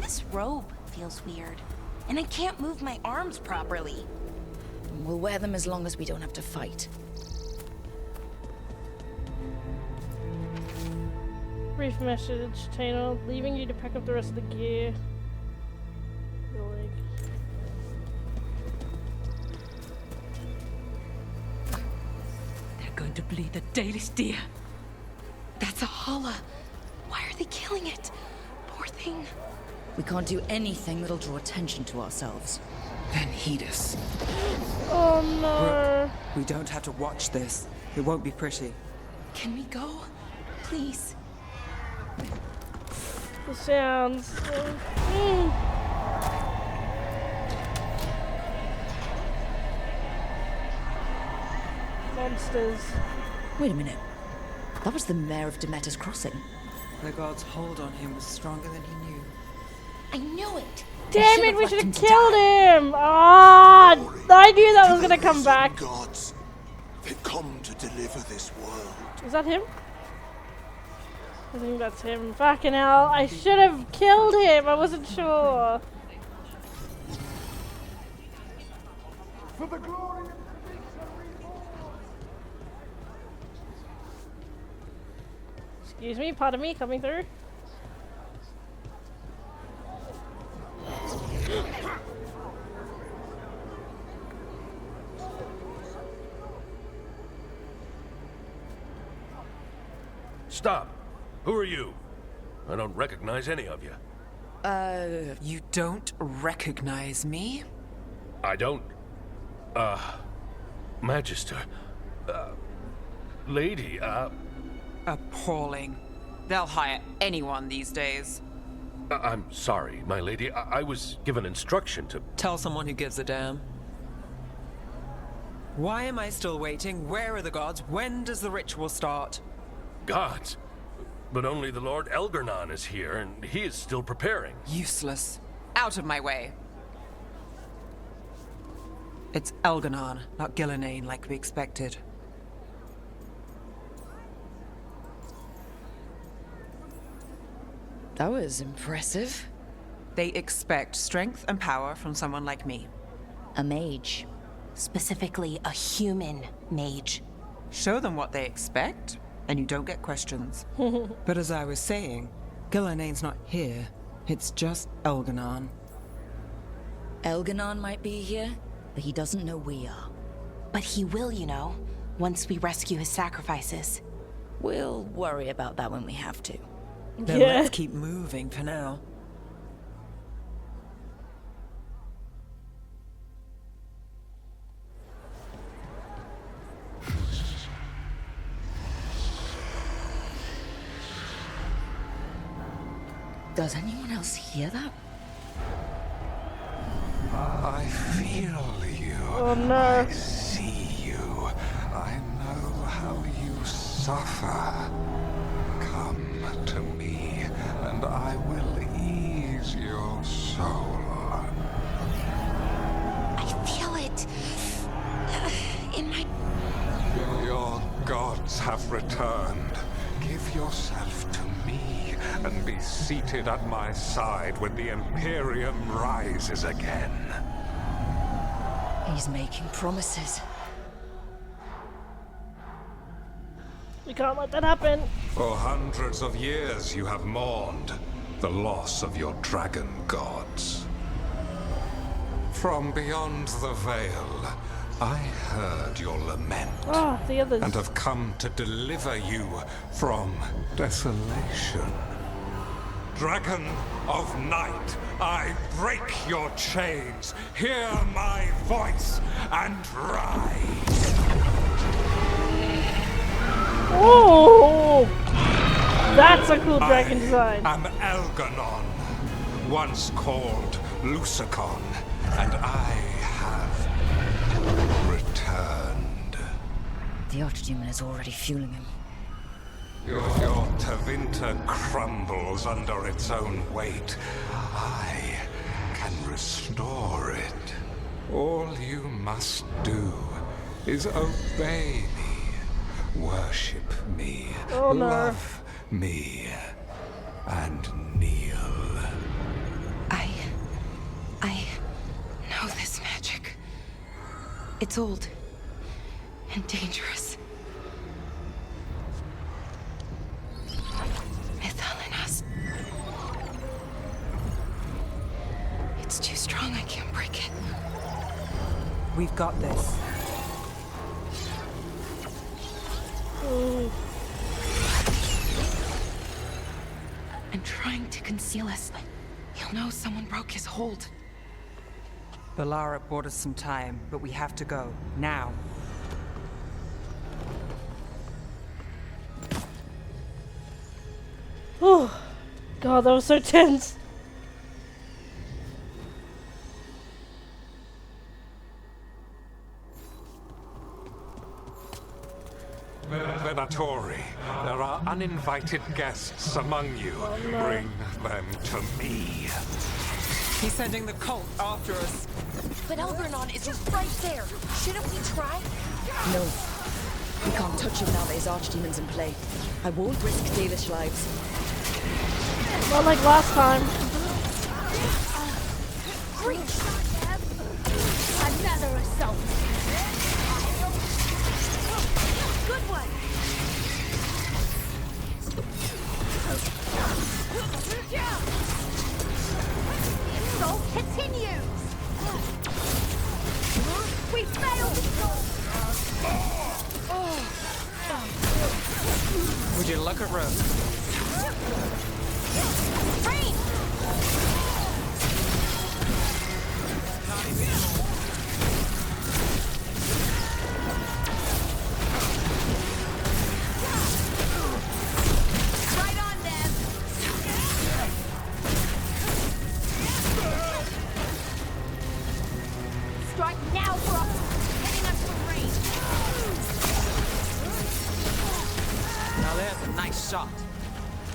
This robe feels weird. And I can't move my arms properly. We'll wear them as long as we don't have to fight. Brief message, Tano, leaving you to pack up the rest of the gear. They're going to bleed the Dalish deer. That's a holla. are they killing it? Poor thing. We can't do anything that'll draw attention to ourselves. Then heed us. Oh no. Rook, we don't have to watch this. It won't be pretty. Can we go? Please. The sounds. Monsters. Wait a minute. That was the mayor of Demeter's Crossing. The god's hold on him was stronger than he knew. I knew it. Damn it, we should have killed him! Ah, I knew that was gonna come back. Gods, they come to deliver this world. Is that him? I think that's him. Fucking hell, I should have killed him. I wasn't sure. For the glory. Excuse me, pardon me, coming through. Stop. Who are you? I don't recognize any of you. You don't recognize me? I don't. Magister. Lady, Appalling. They'll hire anyone these days. I'm sorry, my lady. I was given instruction to... Tell someone who gives a damn. Why am I still waiting? Where are the gods? When does the ritual start? Gods? But only the Lord Elgarnon is here, and he is still preparing. Useless. Out of my way. It's Elgarnon, not Gillenane like we expected. That was impressive. They expect strength and power from someone like me. A mage. Specifically, a human mage. Show them what they expect, and you don't get questions. But as I was saying, Gillenane's not here. It's just Elgarnon. Elgarnon might be here, but he doesn't know we are. But he will, you know, once we rescue his sacrifices. We'll worry about that when we have to. Then let's keep moving for now. Does anyone else hear that? I feel you. Oh no. I see you. I know how you suffer. Come to me, and I will ease your soul. I feel it. In my... Your gods have returned. Give yourself to me, and be seated at my side when the Imperium rises again. He's making promises. We can't let that happen. For hundreds of years you have mourned the loss of your dragon gods. From beyond the veil, I heard your lament, the others. and have come to deliver you from desolation. Dragon of Night, I break your chains. Hear my voice and rise. Oh, that's a cool dragon design. I'm Elgarnon, once called Lucicon, and I have returned. The Archdemon is already fueling him. Your Tevinter crumbles under its own weight. I can restore it. All you must do is obey me, worship me, love me, and kneel. I know this magic. It's old and dangerous. It's too strong, I can't break it. We've got this. Ooh. trying to conceal us. He'll know someone broke his hold. Balara bought us some time, but we have to go. Now. Oh, God, that was so tense. Venatori, there are uninvited guests among you. Bring them to me. He's sending the cult after us. But Algernon is right there. Shouldn't we try? No. We can't touch him now that his archdemons in play. I won't risk Dalish lives. Not like last time. Another assault. Good one. Assault continues. We failed. Would you look at Rook? Rain. Right on them. Strike now for us. Hitting us from range. Now there's a nice shot.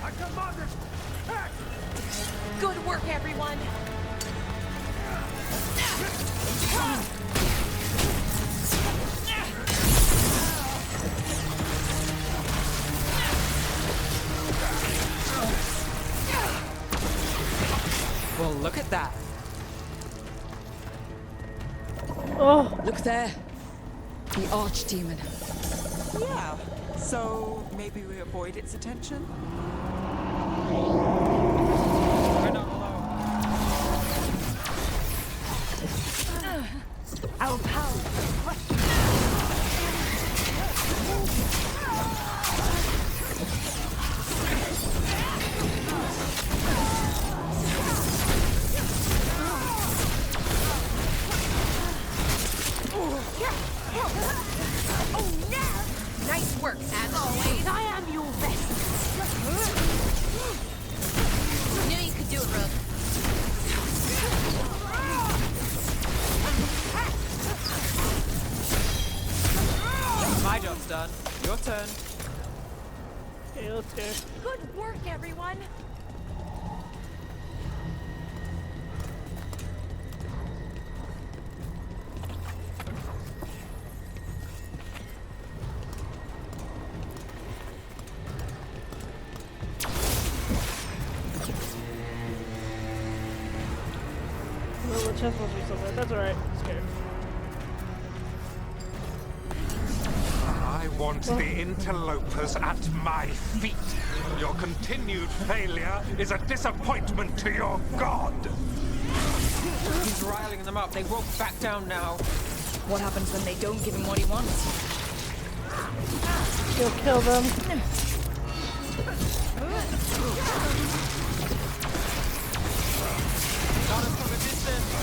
I commanded. Attack! Good work, everyone. Well, look at that. Oh. Look there. The archdemon. Yeah. So maybe we avoid its attention? We're not alone. Our power. Oh, no! Nice work, as always. I am your best. Knew you could do it, Rook. My job's done. Your turn. Okay, let's go. Good work, everyone. Well, the chest must be somewhere. That's alright. Let's go. I want the interlopers at my feet. Your continued failure is a disappointment to your god. He's riling them up. They won't back down now. What happens when they don't give him what he wants? You'll kill them. Not from a distance.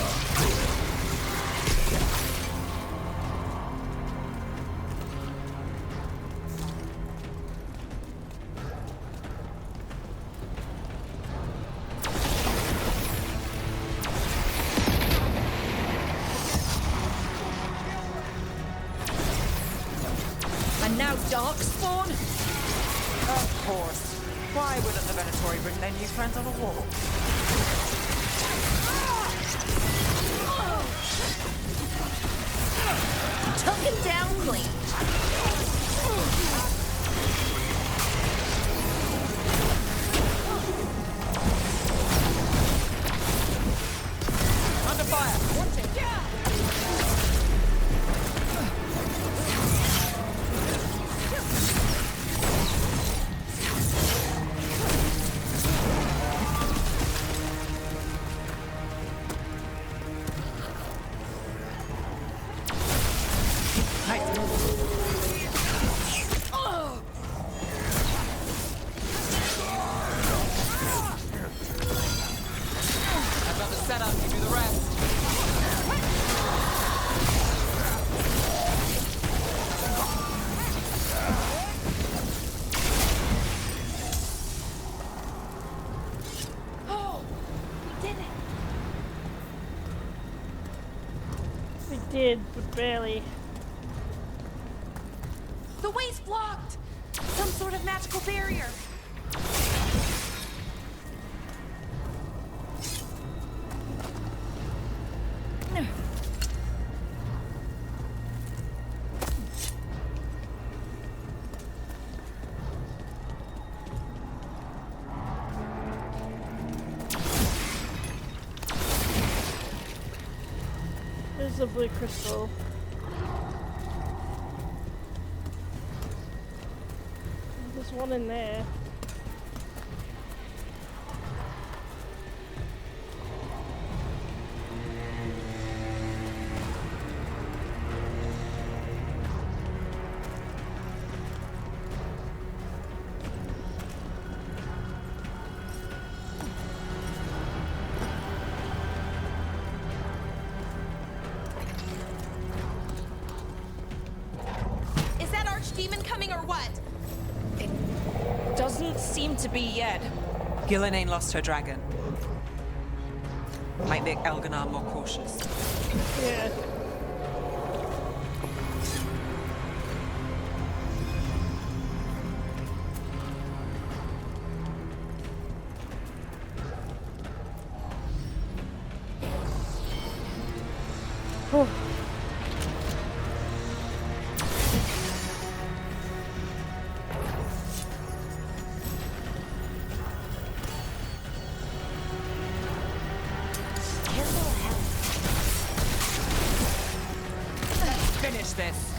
And now Darkspawn? Of course. Why wouldn't the Venatori bring their new friends on a walk? Took him down clean. Under fire! Watch it! did, but barely. The way's blocked! Some sort of magical barrier. There's a blue crystal. There's one in there. Is that archdemon coming or what? Doesn't seem to be yet. Gillenane lost her dragon. Might make Elganar more cautious. Yeah. Oh. Finish this.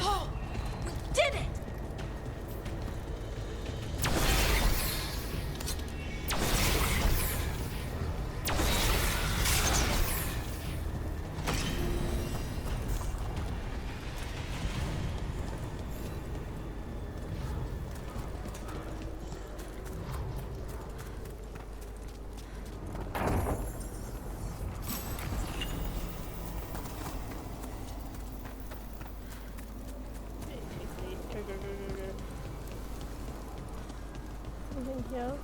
Oh, we did it! Go, go, go, go, go. Anything here? No.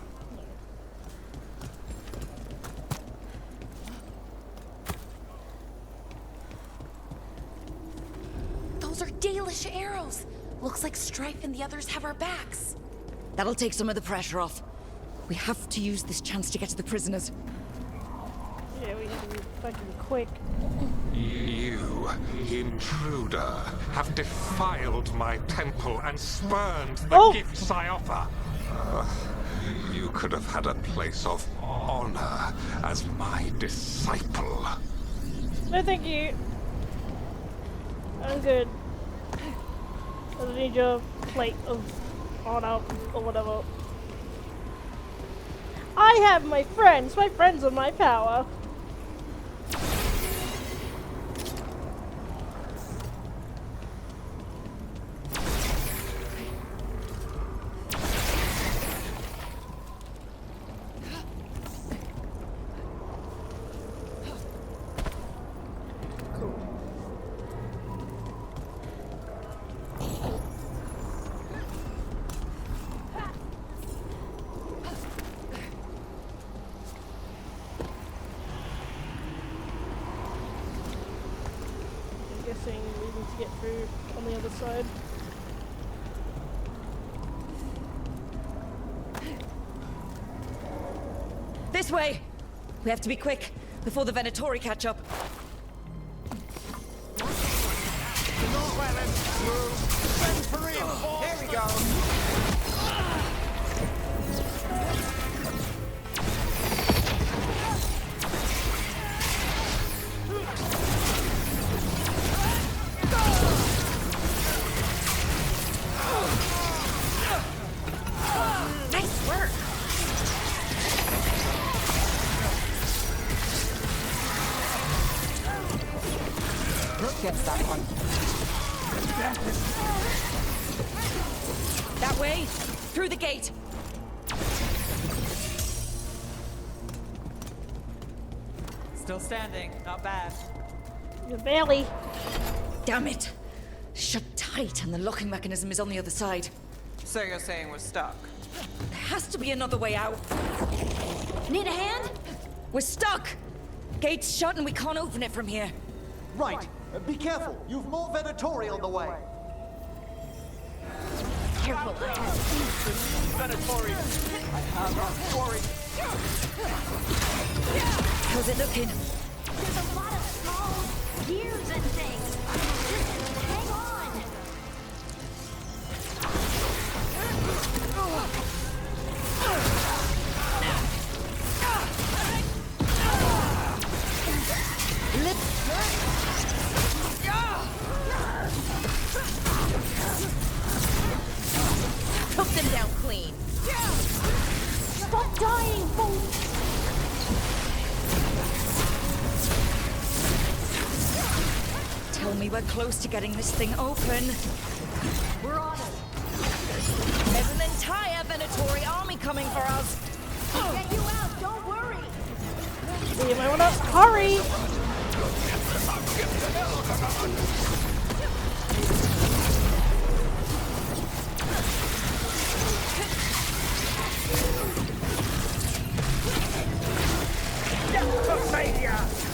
Those are Dalish arrows. Looks like Strife and the others have our backs. That'll take some of the pressure off. We have to use this chance to get to the prisoners. Yeah, we have to be fucking quick. You, intruder, have defiled my temple and spurned the gifts I offer. You could have had a place of honor as my disciple. No, thank you. I'm good. I don't need your plate of honor or whatever. I have my friends. My friends are my power. Guessing we need to get through on the other side. This way! We have to be quick before the Venatori catch up. Here we go. Nice work. Gets that one. That way, through the gate. Still standing, not bad. Barely. Damn it. Shut tight, and the locking mechanism is on the other side. So you're saying we're stuck? There has to be another way out. Need a hand? We're stuck! Gate's shut and we can't open it from here. Right. Be careful. You've more Venatori on the way. Careful. Venatori. I have a worry. How's it looking? There's a lot of small gears and things. Just hang on. Took them down clean. Stop dying, folks. Tell me we're close to getting this thing open. We're on it. There's an entire Venatori army coming for us. We'll get you out, don't worry. You might wanna hurry.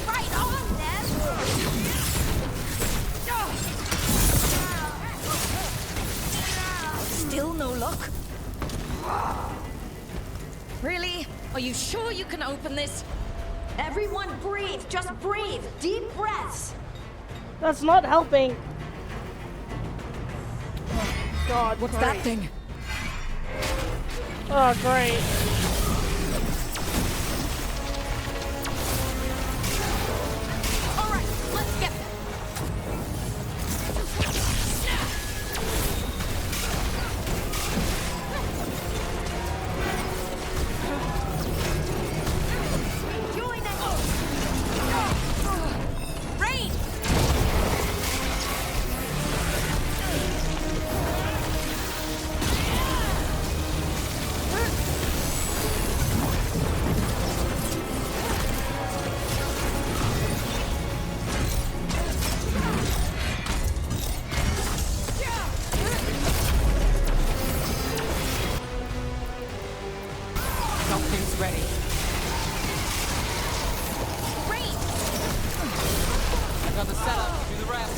Right on, Ned. Still no luck? Really? Are you sure you can open this? Everyone breathe. Just breathe. Deep breaths. That's not helping. God, what's great. that thing? Oh, great. All right, let's get them. Join us. Rain. Something's ready. Rain. Another setup. Do the rest.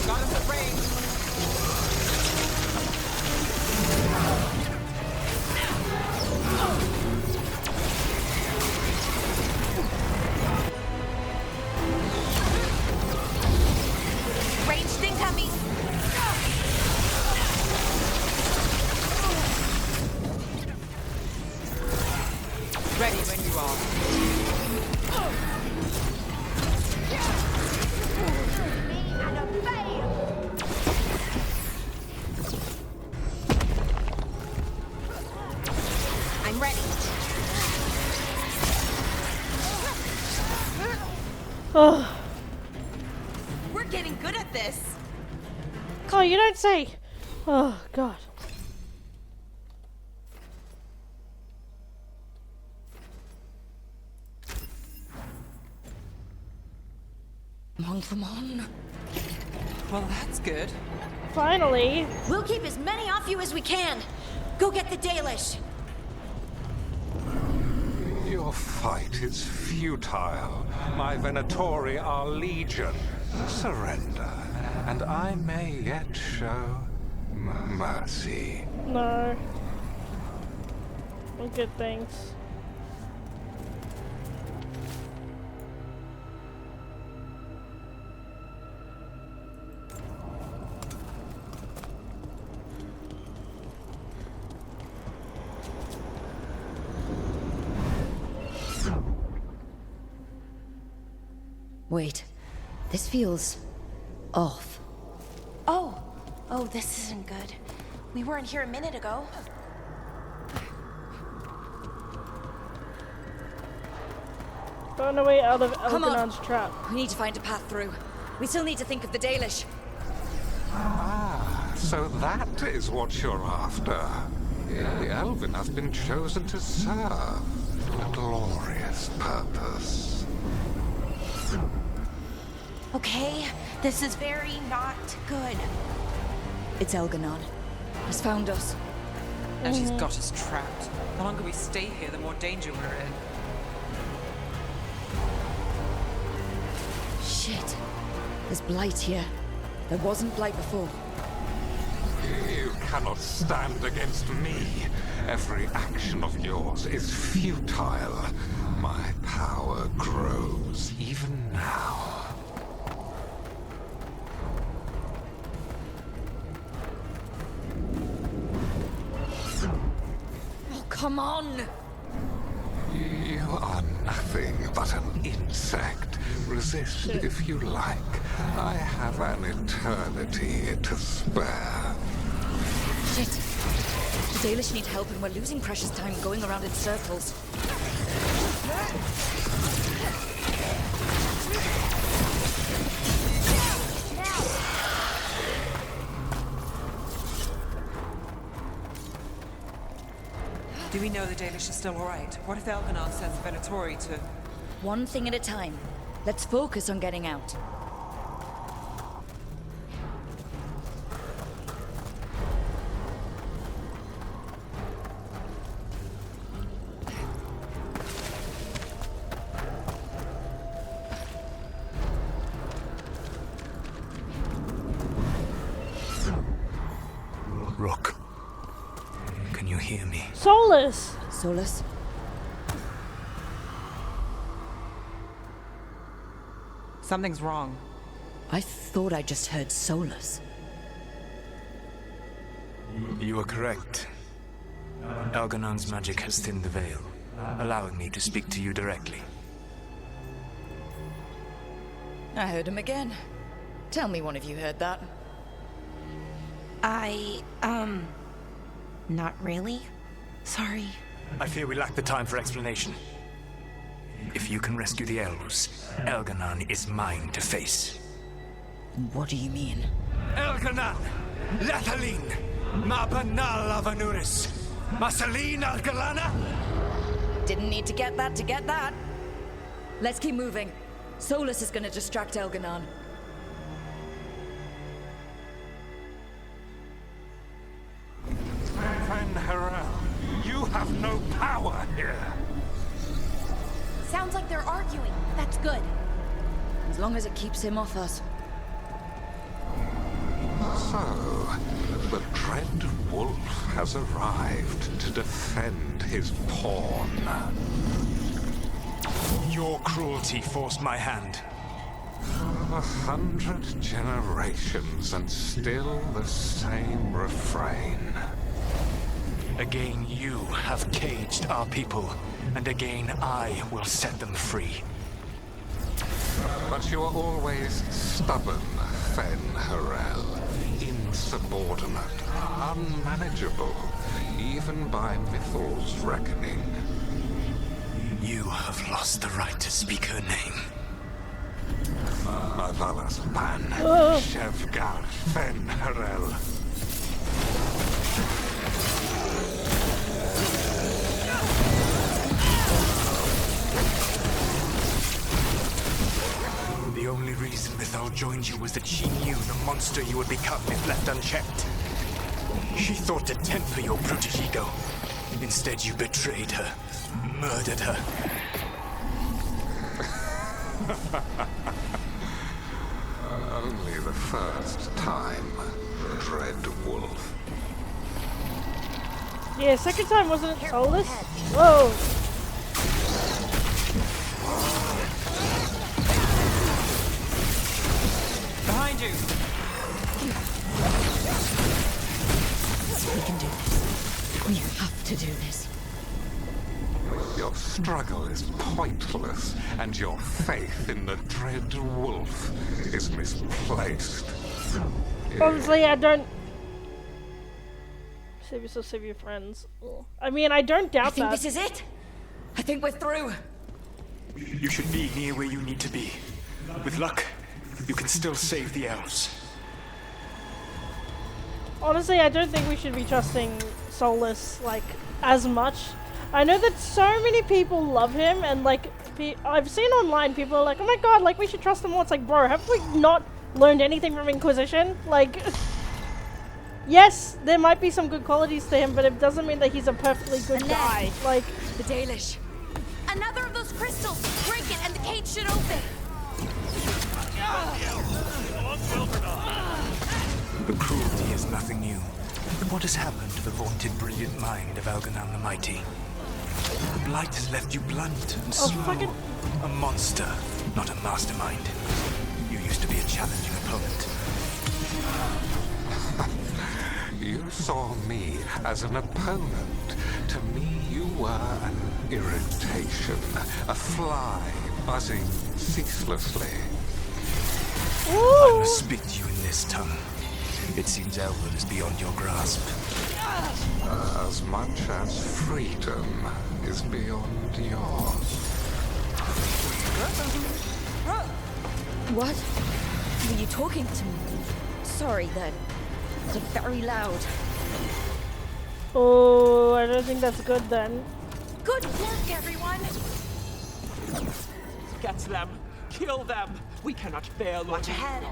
Got us at range. Ranged incoming. Ready when you are. Me and a veil. I'm ready. Oh. We're getting good at this. Oh, you don't say. Oh, God. Come on. Well, that's good. Finally. We'll keep as many off you as we can. Go get the Dalish. Your fight is futile. My Venatori are legion. Surrender, and I may yet show mercy. No. Well, good, thanks. Wait, this feels off. Oh, this isn't good. We weren't here a minute ago. Found a way out of Come on. Elganon's trap. We need to find a path through. We still need to think of the Dalish. Ah, so that is what you're after. The Elven has been chosen to serve a glorious purpose. Okay, this is very not good. It's Elganon. He's found us. And she's got us trapped. The longer we stay here, the more danger we're in. Shit. There's blight here. There wasn't blight before. You cannot stand against me. Every action of yours is futile. My power grows even now. Oh, come on! You are nothing but an insect. Resist if you like. I have an eternity to spare. Shit. The Dalish need help and we're losing precious time going around in circles. Do we know the Dalish is still alright? What if Elganon sends Venatori to... One thing at a time. Let's focus on getting out. Rook, can you hear me? Solus! Solus? Something's wrong. I thought I just heard Solus. You are correct. Elganon's magic has thinned the veil, allowing me to speak to you directly. I heard him again. Tell me one of you heard that. Not really. Sorry. I fear we lack the time for explanation. If you can rescue the elves, Elganon is mine to face. What do you mean? Elganon! Lethalin! Ma banal avanuris! Masaline Algalana! Didn't need to get that. Let's keep moving. Solus is gonna distract Elganon. Van Harel, you have no power here. Sounds like they're arguing. That's good. As long as it keeps him off us. So, the Dread Wolf has arrived to defend his pawn. Your cruelty forced my hand. 100 generations and still the same refrain. Again, you have caged our people, and again I will set them free. But you are always stubborn, Fen Harel. Insubordinate, unmanageable, even by Mythal's reckoning. You have lost the right to speak her name. Mavalas Pan, Shevgar Fen Harel. The only reason Mythal joined you was that she knew the monster you would become if left unchecked. She thought to temper your brutish ego. Instead, you betrayed her, murdered her. Only the first time, Dread Wolf. Yeah, second time wasn't it Solus? Whoa! Behind you! We can do this. We have to do this. Your struggle is pointless, and your faith in the Dread Wolf is misplaced. Obviously, I don't... Save yourself, save your friends. I mean, I don't doubt that. I think this is it. I think we're through. You should be near where you need to be. With luck, you can still save the elves. Honestly, I don't think we should be trusting Soulless, like, as much. I know that so many people love him, and, like, I've seen online people are like, oh my god, like, we should trust him more. It's like, bro, have we not learned anything from Inquisition? Like, yes, there might be some good qualities to him, but it doesn't mean that he's a perfectly good guy. Like, the Dalish. Another of those crystals! Break it and the cage should open! The cruelty is nothing new. But what has happened to the vaunted brilliant mind of Elganon the Mighty? The blight has left you blunt and slow. A monster, not a mastermind. You used to be a challenging opponent. You saw me as an opponent. To me, you were an irritation, a fly buzzing ceaselessly. I must speak to you in this tongue. It seems Elwood is beyond your grasp. As much as freedom is beyond yours. What? Were you talking to me? Sorry, they're very loud. oh, I don't think that's good then. Good work, everyone! Get them! Kill them! We cannot fail. Watch ahead.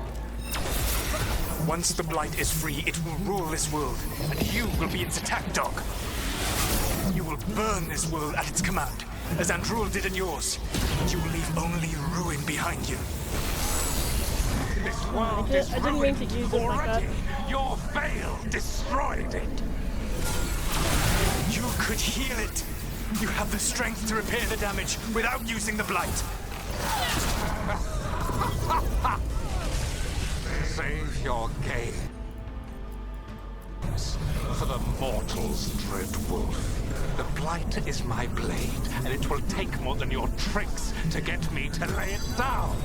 Once the blight is free, it will rule this world, and you will be its attack dog. You will burn this world at its command, as Andrul did in yours. And you will leave only ruin behind you. This world I didn't mean to use it like that. Your veil destroyed it. You could heal it. You have the strength to repair the damage without using the blight. Save your gaze for the mortals, dread wolf. The blight is my blade, and it will take more than your tricks to get me to lay it down.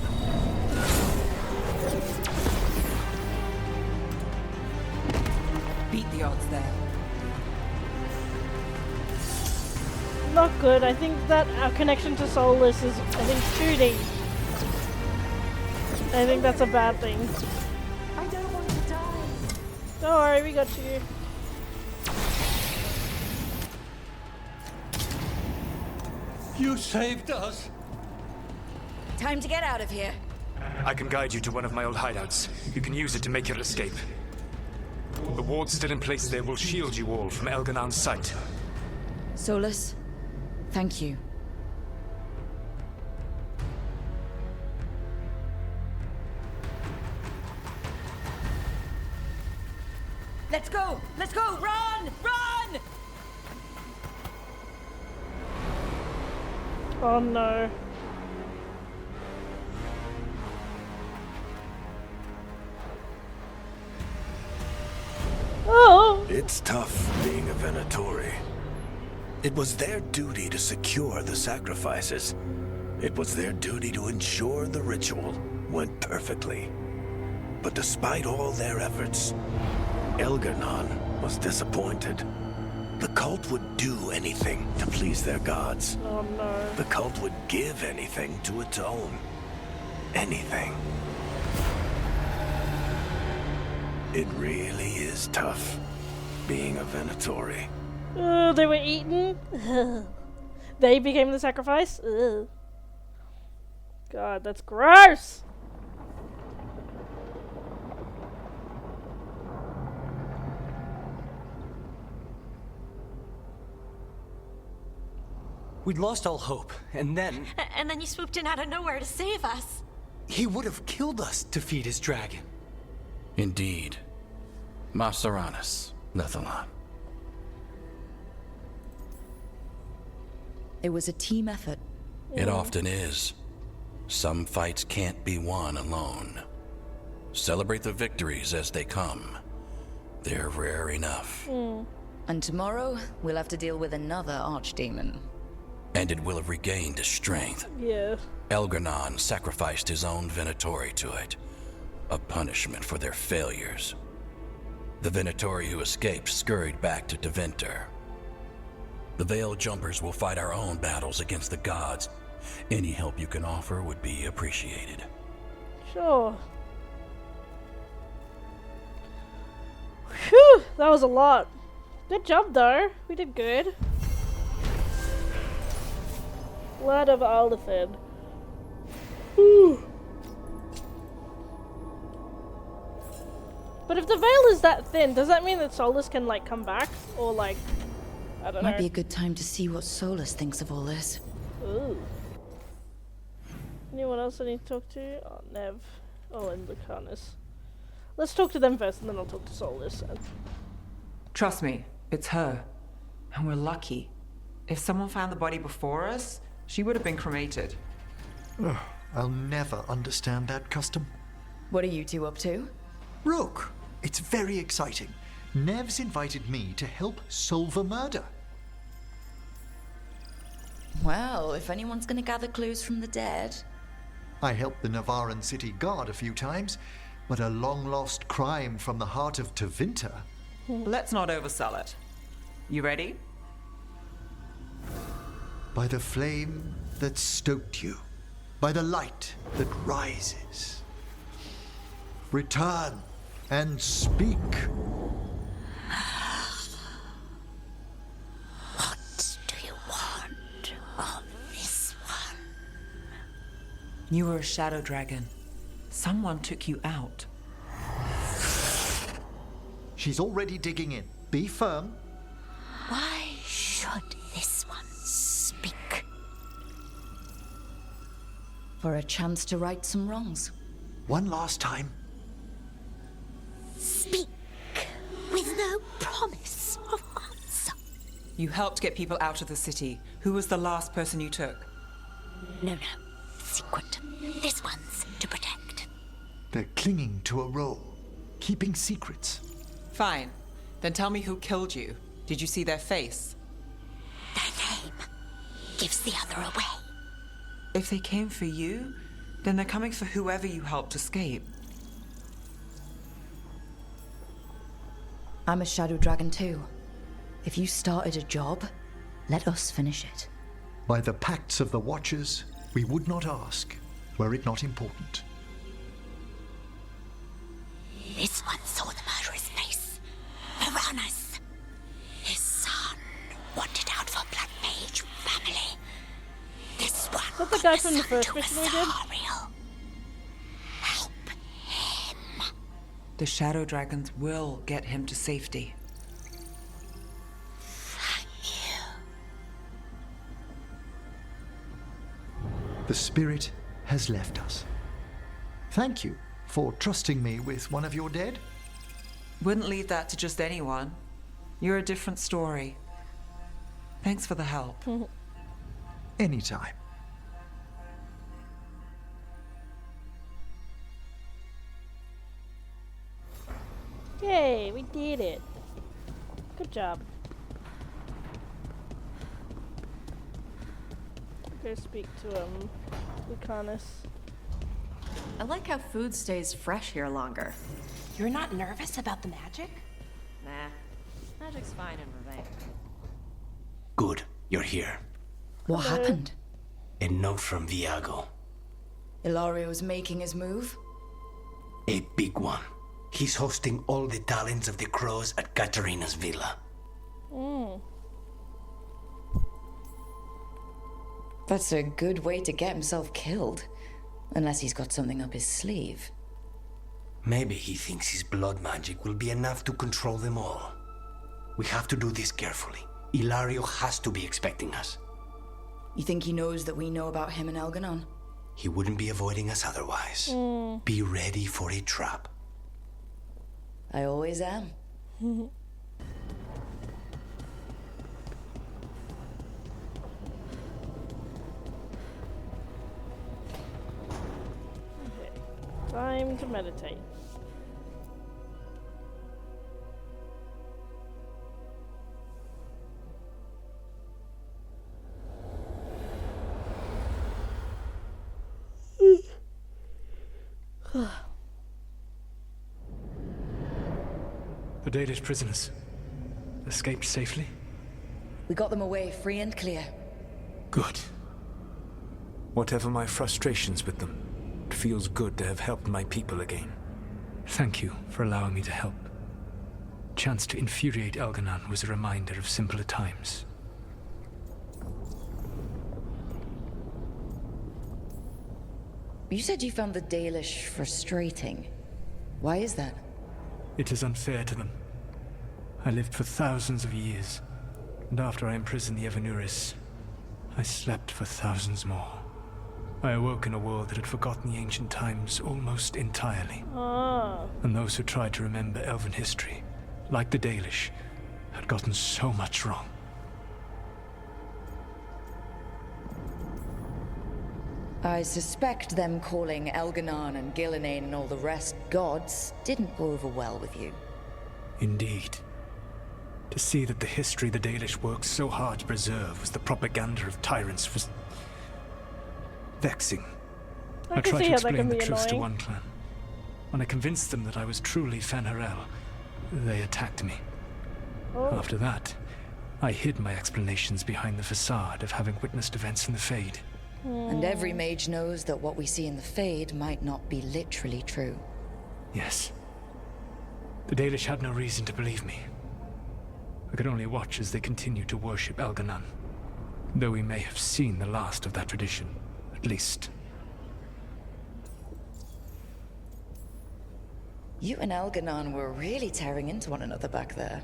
Beat the odds there. Not good. I think that our connection to Soulless is, I think, 2D. I think that's a bad thing. I don't want to die. Don't worry, we got you. You saved us. Time to get out of here. I can guide you to one of my old hideouts. You can use it to make your escape. The wards still in place there will shield you all from Elganon's sight. Solus, thank you. Let's go! Let's go! Run! Run! Oh no. Oh! It's tough being a Venatori. It was their duty to secure the sacrifices. It was their duty to ensure the ritual went perfectly. But despite all their efforts, Elganon was disappointed. The cult would do anything to please their gods. Oh no. The cult would give anything to atone. Anything. It really is tough being a Venatori. Oh, they were eaten? They became the sacrifice? Ugh. God, that's gross! We'd lost all hope, and then... And then you swooped in out of nowhere to save us. He would have killed us to feed his dragon. Indeed. Masteranus, Lethalon. It was a team effort. It often is. Some fights can't be won alone. Celebrate the victories as they come. They're rare enough. And tomorrow, we'll have to deal with another archdemon. And it will have regained its strength. Yeah. Elganon sacrificed his own Venatori to it. A punishment for their failures. The Venatori who escaped scurried back to Deventer. The Veil Jumpers will fight our own battles against the gods Any help you can offer would be appreciated. Sure. Phew, that was a lot. Good job though. We did good. Lad of Alderfed. Whew. But if the veil is that thin, does that mean that Solus can like come back? Or like, I don't know. Might be a good time to see what Solus thinks of all this. Ooh. Anyone else I need to talk to? Oh, Nev. Oh, and Lucanus. Let's talk to them first and then I'll talk to Solus. Trust me, it's her. And we're lucky. If someone found the body before us, she would have been cremated. Ugh, I'll never understand that custom. What are you two up to? Rook, it's very exciting. Nev's invited me to help solve a murder. Well, if anyone's gonna gather clues from the dead... I helped the Navaran city guard a few times, but a long-lost crime from the heart of Tevinter. Let's not oversell it. You ready? By the flame that stoked you, by the light that rises. Return and speak. What do you want of this one? You were a shadow dragon. Someone took you out. She's already digging in. Be firm. Why should this one speak? For a chance to right some wrongs. One last time. Speak with no promise of answer. You helped get people out of the city. Who was the last person you took? No. Secret. This one's to protect. They're clinging to a role, keeping secrets. Fine. Then tell me who killed you. Did you see their face? Their name gives the other away. If they came for you, then they're coming for whoever you helped escape. I'm a shadow dragon too. If you started a job, let us finish it. By the pacts of the Watchers, we would not ask, were it not important. This one saw the murderer's face. Piranhas. His son wanted out for Black Mage family. This one Is that the guy from the first mission we did? Help him. The shadow dragons will get him to safety. The spirit has left us. Thank you for trusting me with one of your dead. Wouldn't leave that to just anyone. You're a different story. Thanks for the help. Anytime. Yay, we did it. Good job. Go speak to Lucanus. I like how food stays fresh here longer. You're not nervous about the magic? Nah. Magic's fine in Ravane. Good, you're here. What happened? A note from Viago. Ilario's making his move? A big one. He's hosting all the talents of the crows at Katarina's villa. That's a good way to get himself killed. Unless he's got something up his sleeve. Maybe he thinks his blood magic will be enough to control them all. We have to do this carefully. Ilario has to be expecting us. You think he knows that we know about him and Elganon? He wouldn't be avoiding us otherwise. Be ready for a trap. I always am. Time to meditate. The Dalish prisoners escaped safely? We got them away free and clear. Good. Whatever my frustrations with them, it feels good to have helped my people again. Thank you for allowing me to help. Chance to infuriate Elganon was a reminder of simpler times. You said you found the Dalish frustrating. Why is that? It is unfair to them. I lived for thousands of years, and after I imprisoned the Evanuris, I slept for thousands more. I awoke in a world that had forgotten the ancient times almost entirely. And those who tried to remember Elven history, like the Dalish, had gotten so much wrong. I suspect them calling Elganon and Gillenane and all the rest gods didn't go over well with you. Indeed. To see that the history the Dalish worked so hard to preserve was the propaganda of tyrants was vexing. I tried to explain the truth to one clan. When I convinced them that I was truly Fen'Harel, they attacked me. After that, I hid my explanations behind the facade of having witnessed events in the Fade. And every mage knows that what we see in the Fade might not be literally true. Yes. The Dalish had no reason to believe me. I could only watch as they continued to worship Elganon, though we may have seen the last of that tradition, at least. You and Elganon were really tearing into one another back there.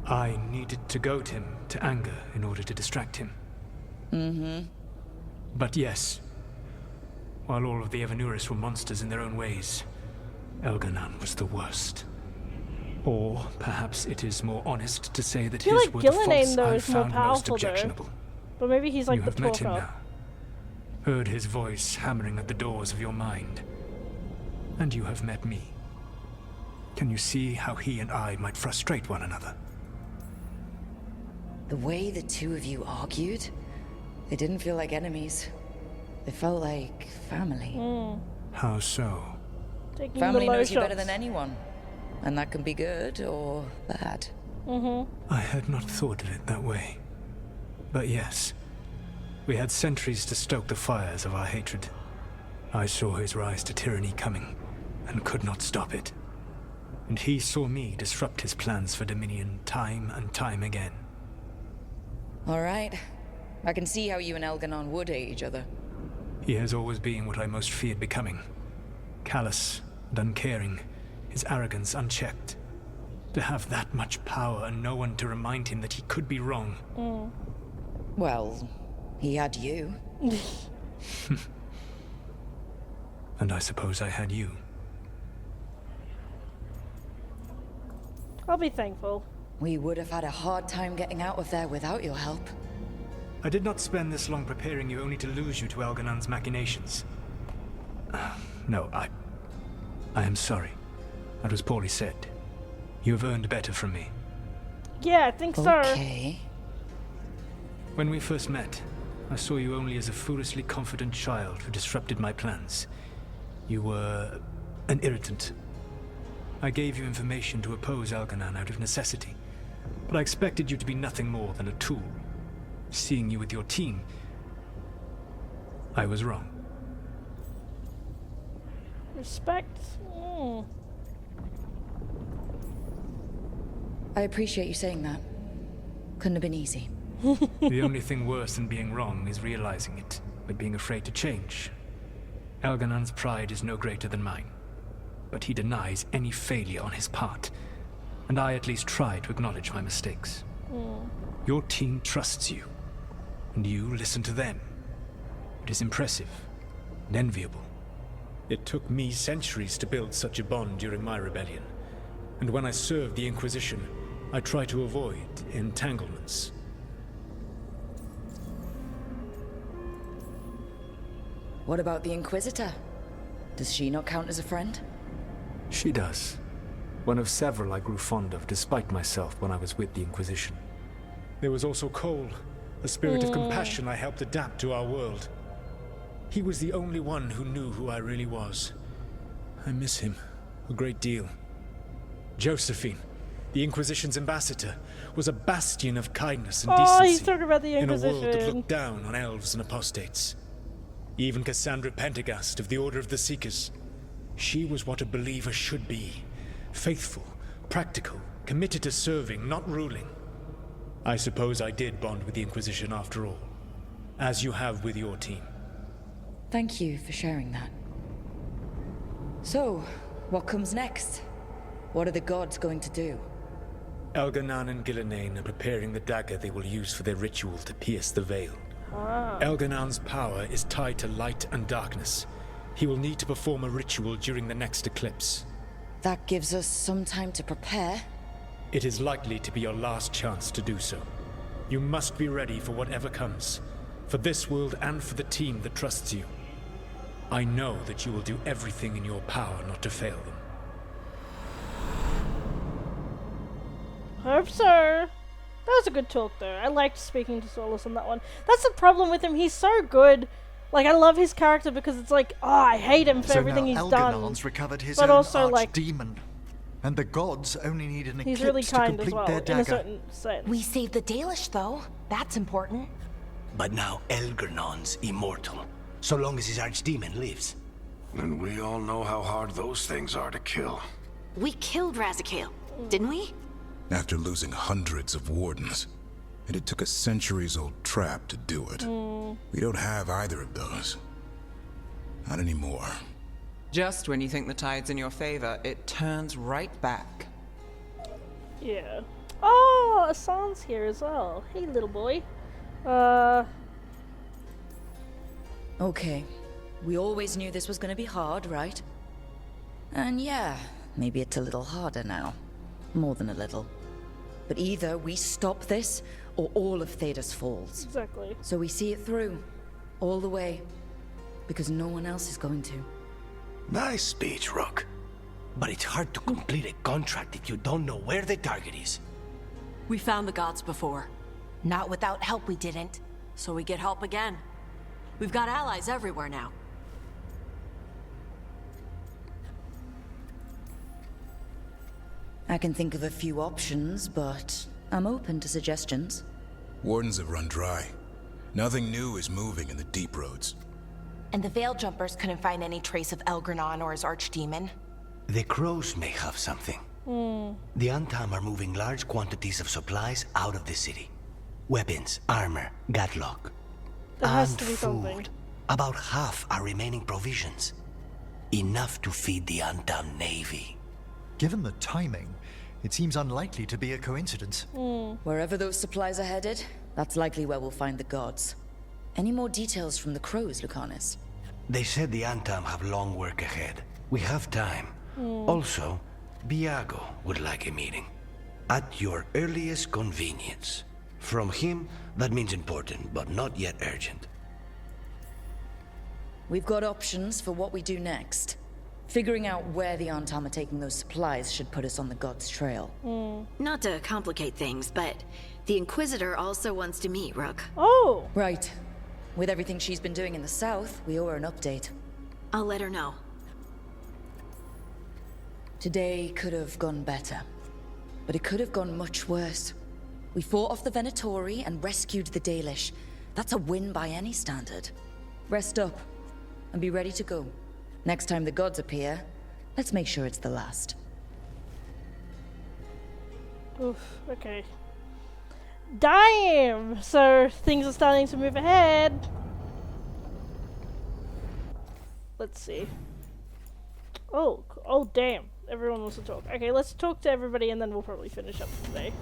I needed to goad him to anger in order to distract him. Mm-hmm. But yes, while all of the Evanuris were monsters in their own ways, Elganon was the worst. Or perhaps it is more honest to say that his were the faults I found most objectionable. But maybe he's like you have met him now. Heard his voice hammering at the doors of your mind. And you have met me. Can you see how he and I might frustrate one another? The way the two of you argued, they didn't feel like enemies. They felt like family. How so? Family knows you better than anyone. And that can be good or bad. I had not thought of it that way. But yes, we had centuries to stoke the fires of our hatred. I saw his rise to tyranny coming, and could not stop it. And he saw me disrupt his plans for dominion time and time again. All right. I can see how you and Elganon would hate each other. He has always been what I most feared becoming. Callous and uncaring, his arrogance unchecked. To have that much power and no one to remind him that he could be wrong. Well, he had you. And I suppose I had you. I'll be thankful. We would have had a hard time getting out of there without your help. I did not spend this long preparing you only to lose you to Elganon's machinations. No, I am sorry. That was poorly said. You have earned better from me. Yeah, I think so. Okay. When we first met, I saw you only as a foolishly confident child who disrupted my plans. You were an irritant. I gave you information to oppose Elganon out of necessity, but I expected you to be nothing more than a tool. Seeing you with your team, I was wrong. Respect? I appreciate you saying that. Couldn't have been easy. The only thing worse than being wrong is realizing it, but being afraid to change. Elganon's pride is no greater than mine, but he denies any failure on his part, and I at least try to acknowledge my mistakes. Your team trusts you, and you listen to them. It is impressive and enviable. It took me centuries to build such a bond during my rebellion, and when I served the Inquisition, I tried to avoid entanglements. What about the Inquisitor? Does she not count as a friend? She does. One of several I grew fond of despite myself when I was with the Inquisition. There was also Cole, a spirit of compassion I helped adapt to our world. He was the only one who knew who I really was. I miss him a great deal. Josephine, the Inquisition's ambassador, was a bastion of kindness and decency he's talking about the in a world that Inquisition. looked down on elves and apostates. Even Cassandra Pendergast of the Order of the Seekers. She was what a believer should be. Faithful, practical, committed to serving, not ruling. I suppose I did bond with the Inquisition after all, as you have with your team. Thank you for sharing that. So, what comes next? What are the gods going to do? Elganan and Gillenane are preparing the dagger they will use for their ritual to pierce the veil. Ah. Elganan's power is tied to light and darkness. He will need to perform a ritual during the next eclipse. That gives us some time to prepare. It is likely to be your last chance to do so. You must be ready for whatever comes, for this world and for the team that trusts you. I know that you will do everything in your power not to fail them. Hope so. That was a good talk, though. I liked speaking to Solus on that one. That's the problem with him. He's so good. Like, I love his character because it's like, oh, I hate him for everything he's done. Elganan's recovered his but own also, like, archdemon. And the gods only need an eclipse he's really kind to as complete well, their in a dagger. certain sense. We saved the Dalish, though. That's important. But now Elgernon's immortal, so long as his archdemon lives. And we all know how hard those things are to kill. We killed Razikale, didn't we? After losing hundreds of wardens. And it took a centuries-old trap to do it. We don't have either of those. Not anymore. Just when you think the tide's in your favor, it turns right back. Yeah. Oh, Asan's here as well. Hey, little boy. Okay. We always knew this was gonna be hard, right? And yeah, maybe it's a little harder now. More than a little. But either we stop this, or all of Thedas falls. Exactly. So we see it through. All the way. Because no one else is going to. Nice speech, Rook. But it's hard to complete a contract if you don't know where the target is. We found the gods before. Not without help, we didn't. So we get help again. We've got allies everywhere now. I can think of a few options, but I'm open to suggestions. Wardens have run dry. Nothing new is moving in the deep roads. And the Veil Jumpers couldn't find any trace of Elgranon or his archdemon. The crows may have something. The Antam are moving large quantities of supplies out of the city. Weapons, armor, gatlock. There has and to be food. something. About half are remaining provisions. Enough to feed the Antam navy. Given the timing, it seems unlikely to be a coincidence. Wherever those supplies are headed, that's likely where we'll find the gods. Any more details from the crows, Lucanus? They said the Antam have long work ahead. We have time. Also, Biago would like a meeting. At your earliest convenience. From him, that means important, but not yet urgent. We've got options for what we do next. Figuring out where the Antam are taking those supplies should put us on the gods' trail. Not to complicate things, but the Inquisitor also wants to meet Rook. Oh! Right. With everything she's been doing in the south, we owe her an update. I'll let her know. Today could have gone better. But it could have gone much worse. We fought off the Venatori and rescued the Dalish. That's a win by any standard. Rest up, and be ready to go. Next time the gods appear, let's make sure it's the last. Oof, okay. Damn! So, things are starting to move ahead. Let's see. Oh, damn. Everyone wants to talk. Okay, let's talk to everybody and then we'll probably finish up today.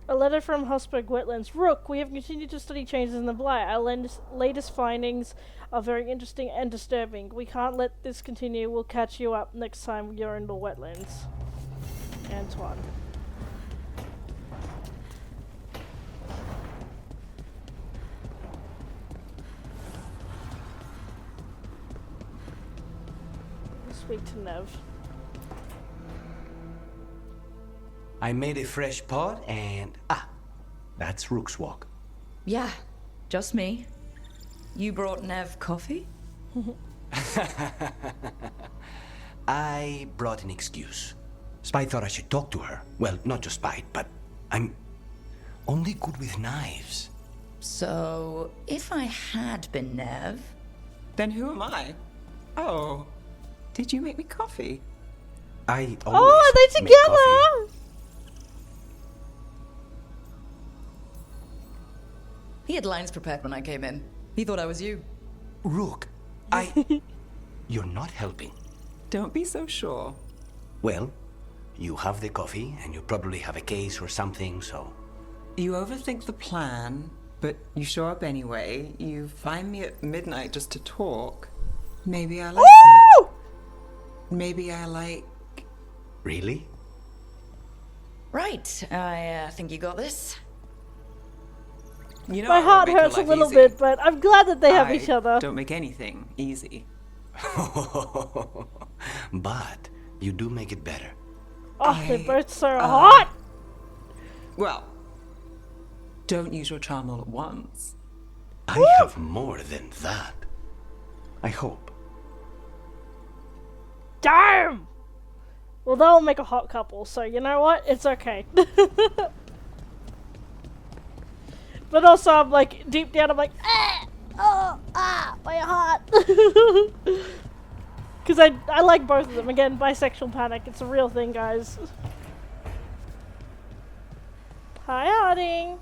A letter from Hosberg Wetlands. Rook, we have continued to study changes in the Blight. Our latest findings are very interesting and disturbing. We can't let this continue. We'll catch you up next time you're in the wetlands. Antoine. Speak to Nev. I made a fresh pot and... that's Rook's walk. Yeah, just me. You brought Nev coffee? I brought an excuse. Spite thought I should talk to her. Well, not just Spite, but I'm only good with knives. So, if I had been Nev... Then who am I? Oh, did you make me coffee? I Oh, always are they make coffee. together? He had lines prepared when I came in. He thought I was you. Rook, You're not helping. Don't be so sure. Well, you have the coffee, and you probably have a case or something, so... You overthink the plan, but you show up anyway. You find me at midnight just to talk. Maybe I like that. Maybe I like... Really? Right, I think you got this. You know, My heart hurts a little bit, but I'm glad that they have each other. Don't make anything easy. But you do make it better. Oh, they're both so hot! Well, don't use your charm all at once. I have more than that. I hope. Damn! Well, they'll make a hot couple, so you know what? It's okay. But also, I'm like, deep down, I'm like, my heart. Because I like both of them. Again, bisexual panic. It's a real thing, guys. Hi, Harding.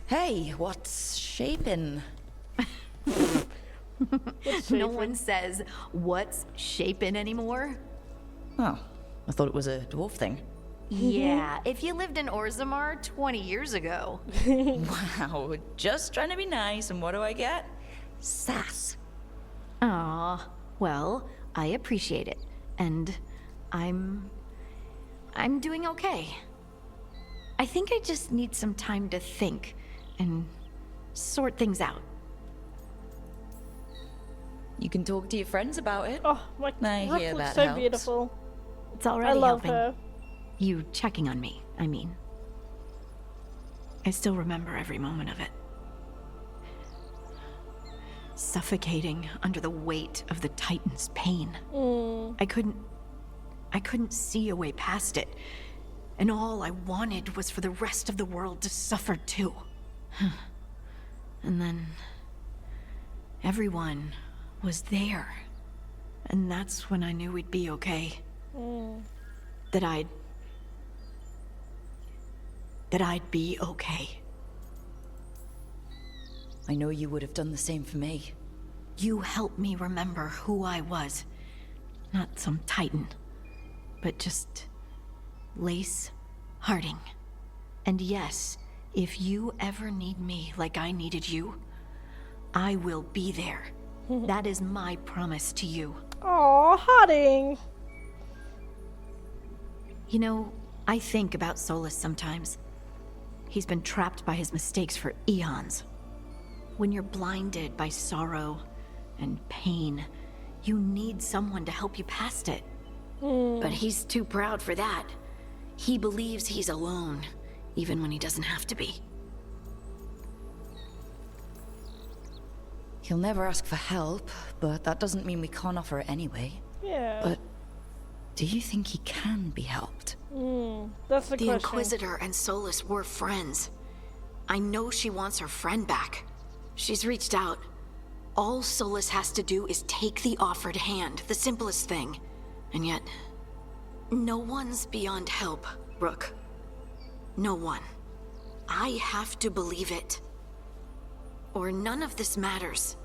Hey, what's shaping? No one says, what's shaping anymore? Oh, I thought it was a dwarf thing. Yeah, if you lived in Orzammar 20 years ago. Wow, just trying to be nice, and what do I get? Sass. Aw, well, I appreciate it. And I'm doing okay. I think I just need some time to think and sort things out. You can talk to your friends about it. Oh, my I hear Rook looks that so helps. beautiful. It's already I love helping. her. You checking on me, I mean. I still remember every moment of it. Suffocating under the weight of the Titan's pain. I couldn't see a way past it. And all I wanted was for the rest of the world to suffer too. And then everyone was there. And that's when I knew we'd be okay. That I'd be okay. I know you would have done the same for me. You helped me remember who I was. Not some titan, but just Lace Harding. And yes, if you ever need me like I needed you, I will be there. That is my promise to you. Aw, Harding. You know, I think about Solus sometimes. He's been trapped by his mistakes for eons. When you're blinded by sorrow and pain, you need someone to help you past it. But he's too proud for that. He believes he's alone, even when he doesn't have to be. He'll never ask for help, but that doesn't mean we can't offer it anyway. Yeah. But do you think he can be helped? That's the question. Inquisitor and Solus were friends. I know she wants her friend back. She's reached out. All Solus has to do is take the offered hand, the simplest thing. And yet, no one's beyond help, Rook. No one. I have to believe it. Or none of this matters.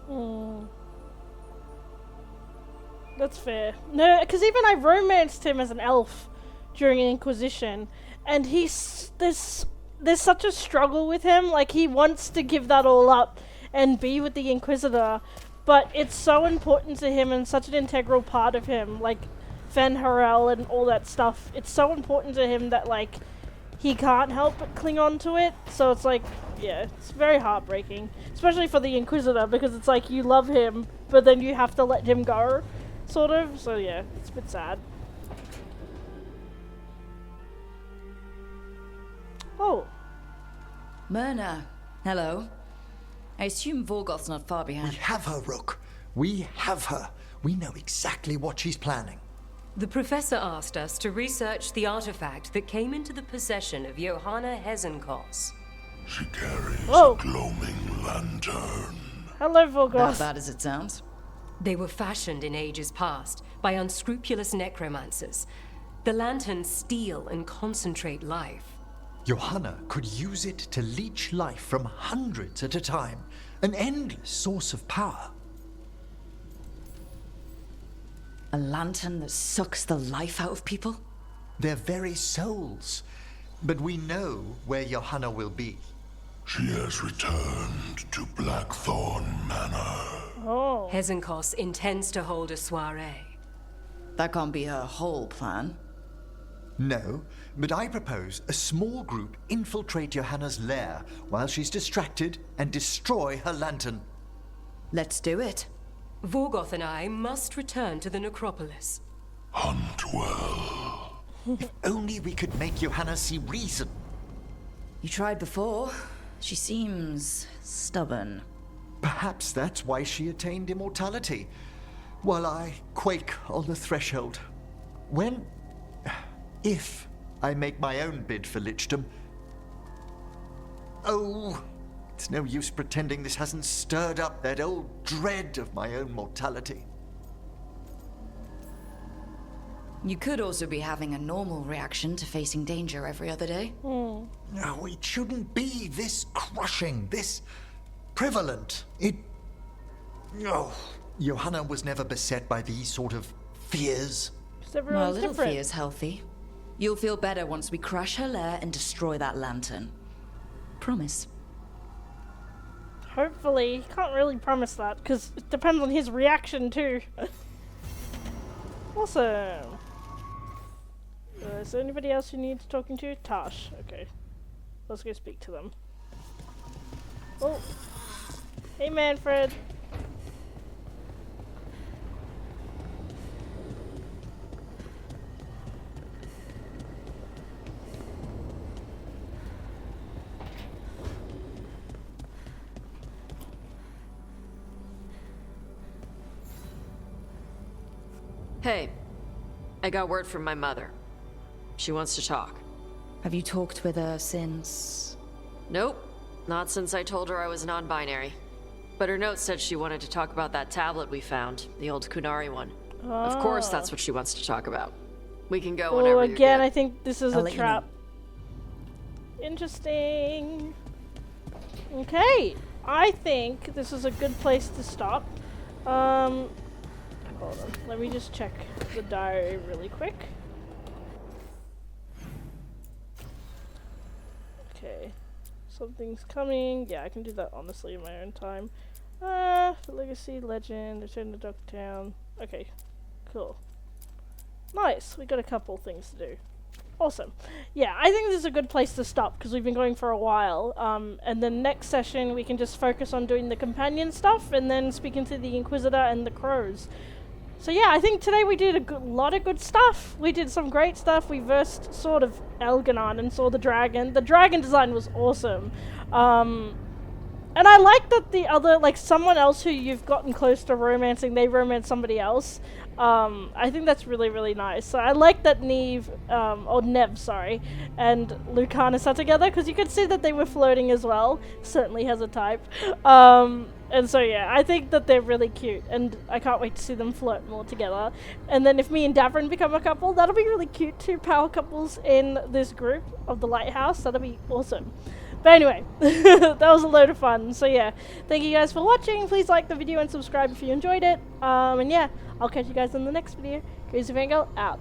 That's fair. No, because even I romanced him as an elf during an Inquisition, and there's such a struggle with him. Like, he wants to give that all up and be with the Inquisitor, but it's so important to him and such an integral part of him, like Fen Harel and all that stuff. It's so important to him that, like, he can't help but cling on to it. So it's like, yeah, it's very heartbreaking, especially for the Inquisitor, because it's like you love him, but then you have to let him go, sort of. So yeah, it's a bit sad. Oh. Myrna, hello. I assume Vorgoth's not far behind. We have her, Rook. We have her. We know exactly what she's planning. The professor asked us to research the artifact that came into the possession of Johanna Hezenkos. She carries Whoa. a gloaming lantern. Hello, Veilguard. That bad as it sounds. They were fashioned in ages past by unscrupulous necromancers. The lanterns steal and concentrate life. Johanna could use it to leech life from hundreds at a time. An endless source of power. A lantern that sucks the life out of people? Their very souls. But we know where Johanna will be. She has returned to Blackthorn Manor. Oh. Hezenkos intends to hold a soiree. That can't be her whole plan. No, but I propose a small group infiltrate Johanna's lair while she's distracted and destroy her lantern. Let's do it. Vorgoth and I must return to the necropolis. Hunt well. If only we could make Johanna see reason. You tried before. She seems stubborn. Perhaps that's why she attained immortality, while I quake on the threshold. If I make my own bid for lichdom. Oh, it's no use pretending this hasn't stirred up that old dread of my own mortality. You could also be having a normal reaction to facing danger every other day. No, it shouldn't be this crushing, this prevalent. No. Johanna was never beset by these sort of fears. Well, a little fear is healthy. You'll feel better once we crash her lair and destroy that lantern. Promise. Hopefully. Can't really promise that, because it depends on his reaction too. Awesome. Is there anybody else you need to talking to? Tosh. Okay. Let's go speak to them. Oh. Hey, Manfred. Hey, I got word from my mother. She wants to talk. Have you talked with her since? Nope, not since I told her I was non-binary. But her note said she wanted to talk about that tablet we found, the old Kunari one. Of course that's what she wants to talk about. We can go whenever Oh, you're again, good. I think this is I'll a let you trap. Interesting. Okay, I think this is a good place to stop. Hold on, let me just check the diary really quick. Okay, something's coming. Yeah, I can do that honestly in my own time. Legacy, Legend, Return to Ducktown. Okay, cool. Nice, we got a couple things to do. Awesome. Yeah, I think this is a good place to stop because we've been going for a while. And then next session we can just focus on doing the companion stuff and then speaking to the Inquisitor and the Crows. So yeah, I think today we did a lot of good stuff. We did some great stuff. We versed sort of Elganon and saw the dragon. The dragon design was awesome. And I like that the other, like someone else who you've gotten close to romancing, they romance somebody else. I think that's really, really nice. So I like that Neve, or Nev, sorry, and Lucanus are together because you could see that they were flirting as well. Certainly has a type. And so yeah, I think that they're really cute and I can't wait to see them flirt more together. And then if me and Davrin become a couple, that'll be really cute. 2 power couples in this group of the Lighthouse. That'll be awesome. But anyway, that was a load of fun. So yeah, thank you guys for watching. Please like the video and subscribe if you enjoyed it. And yeah, I'll catch you guys in the next video. Crazy Fangirl out.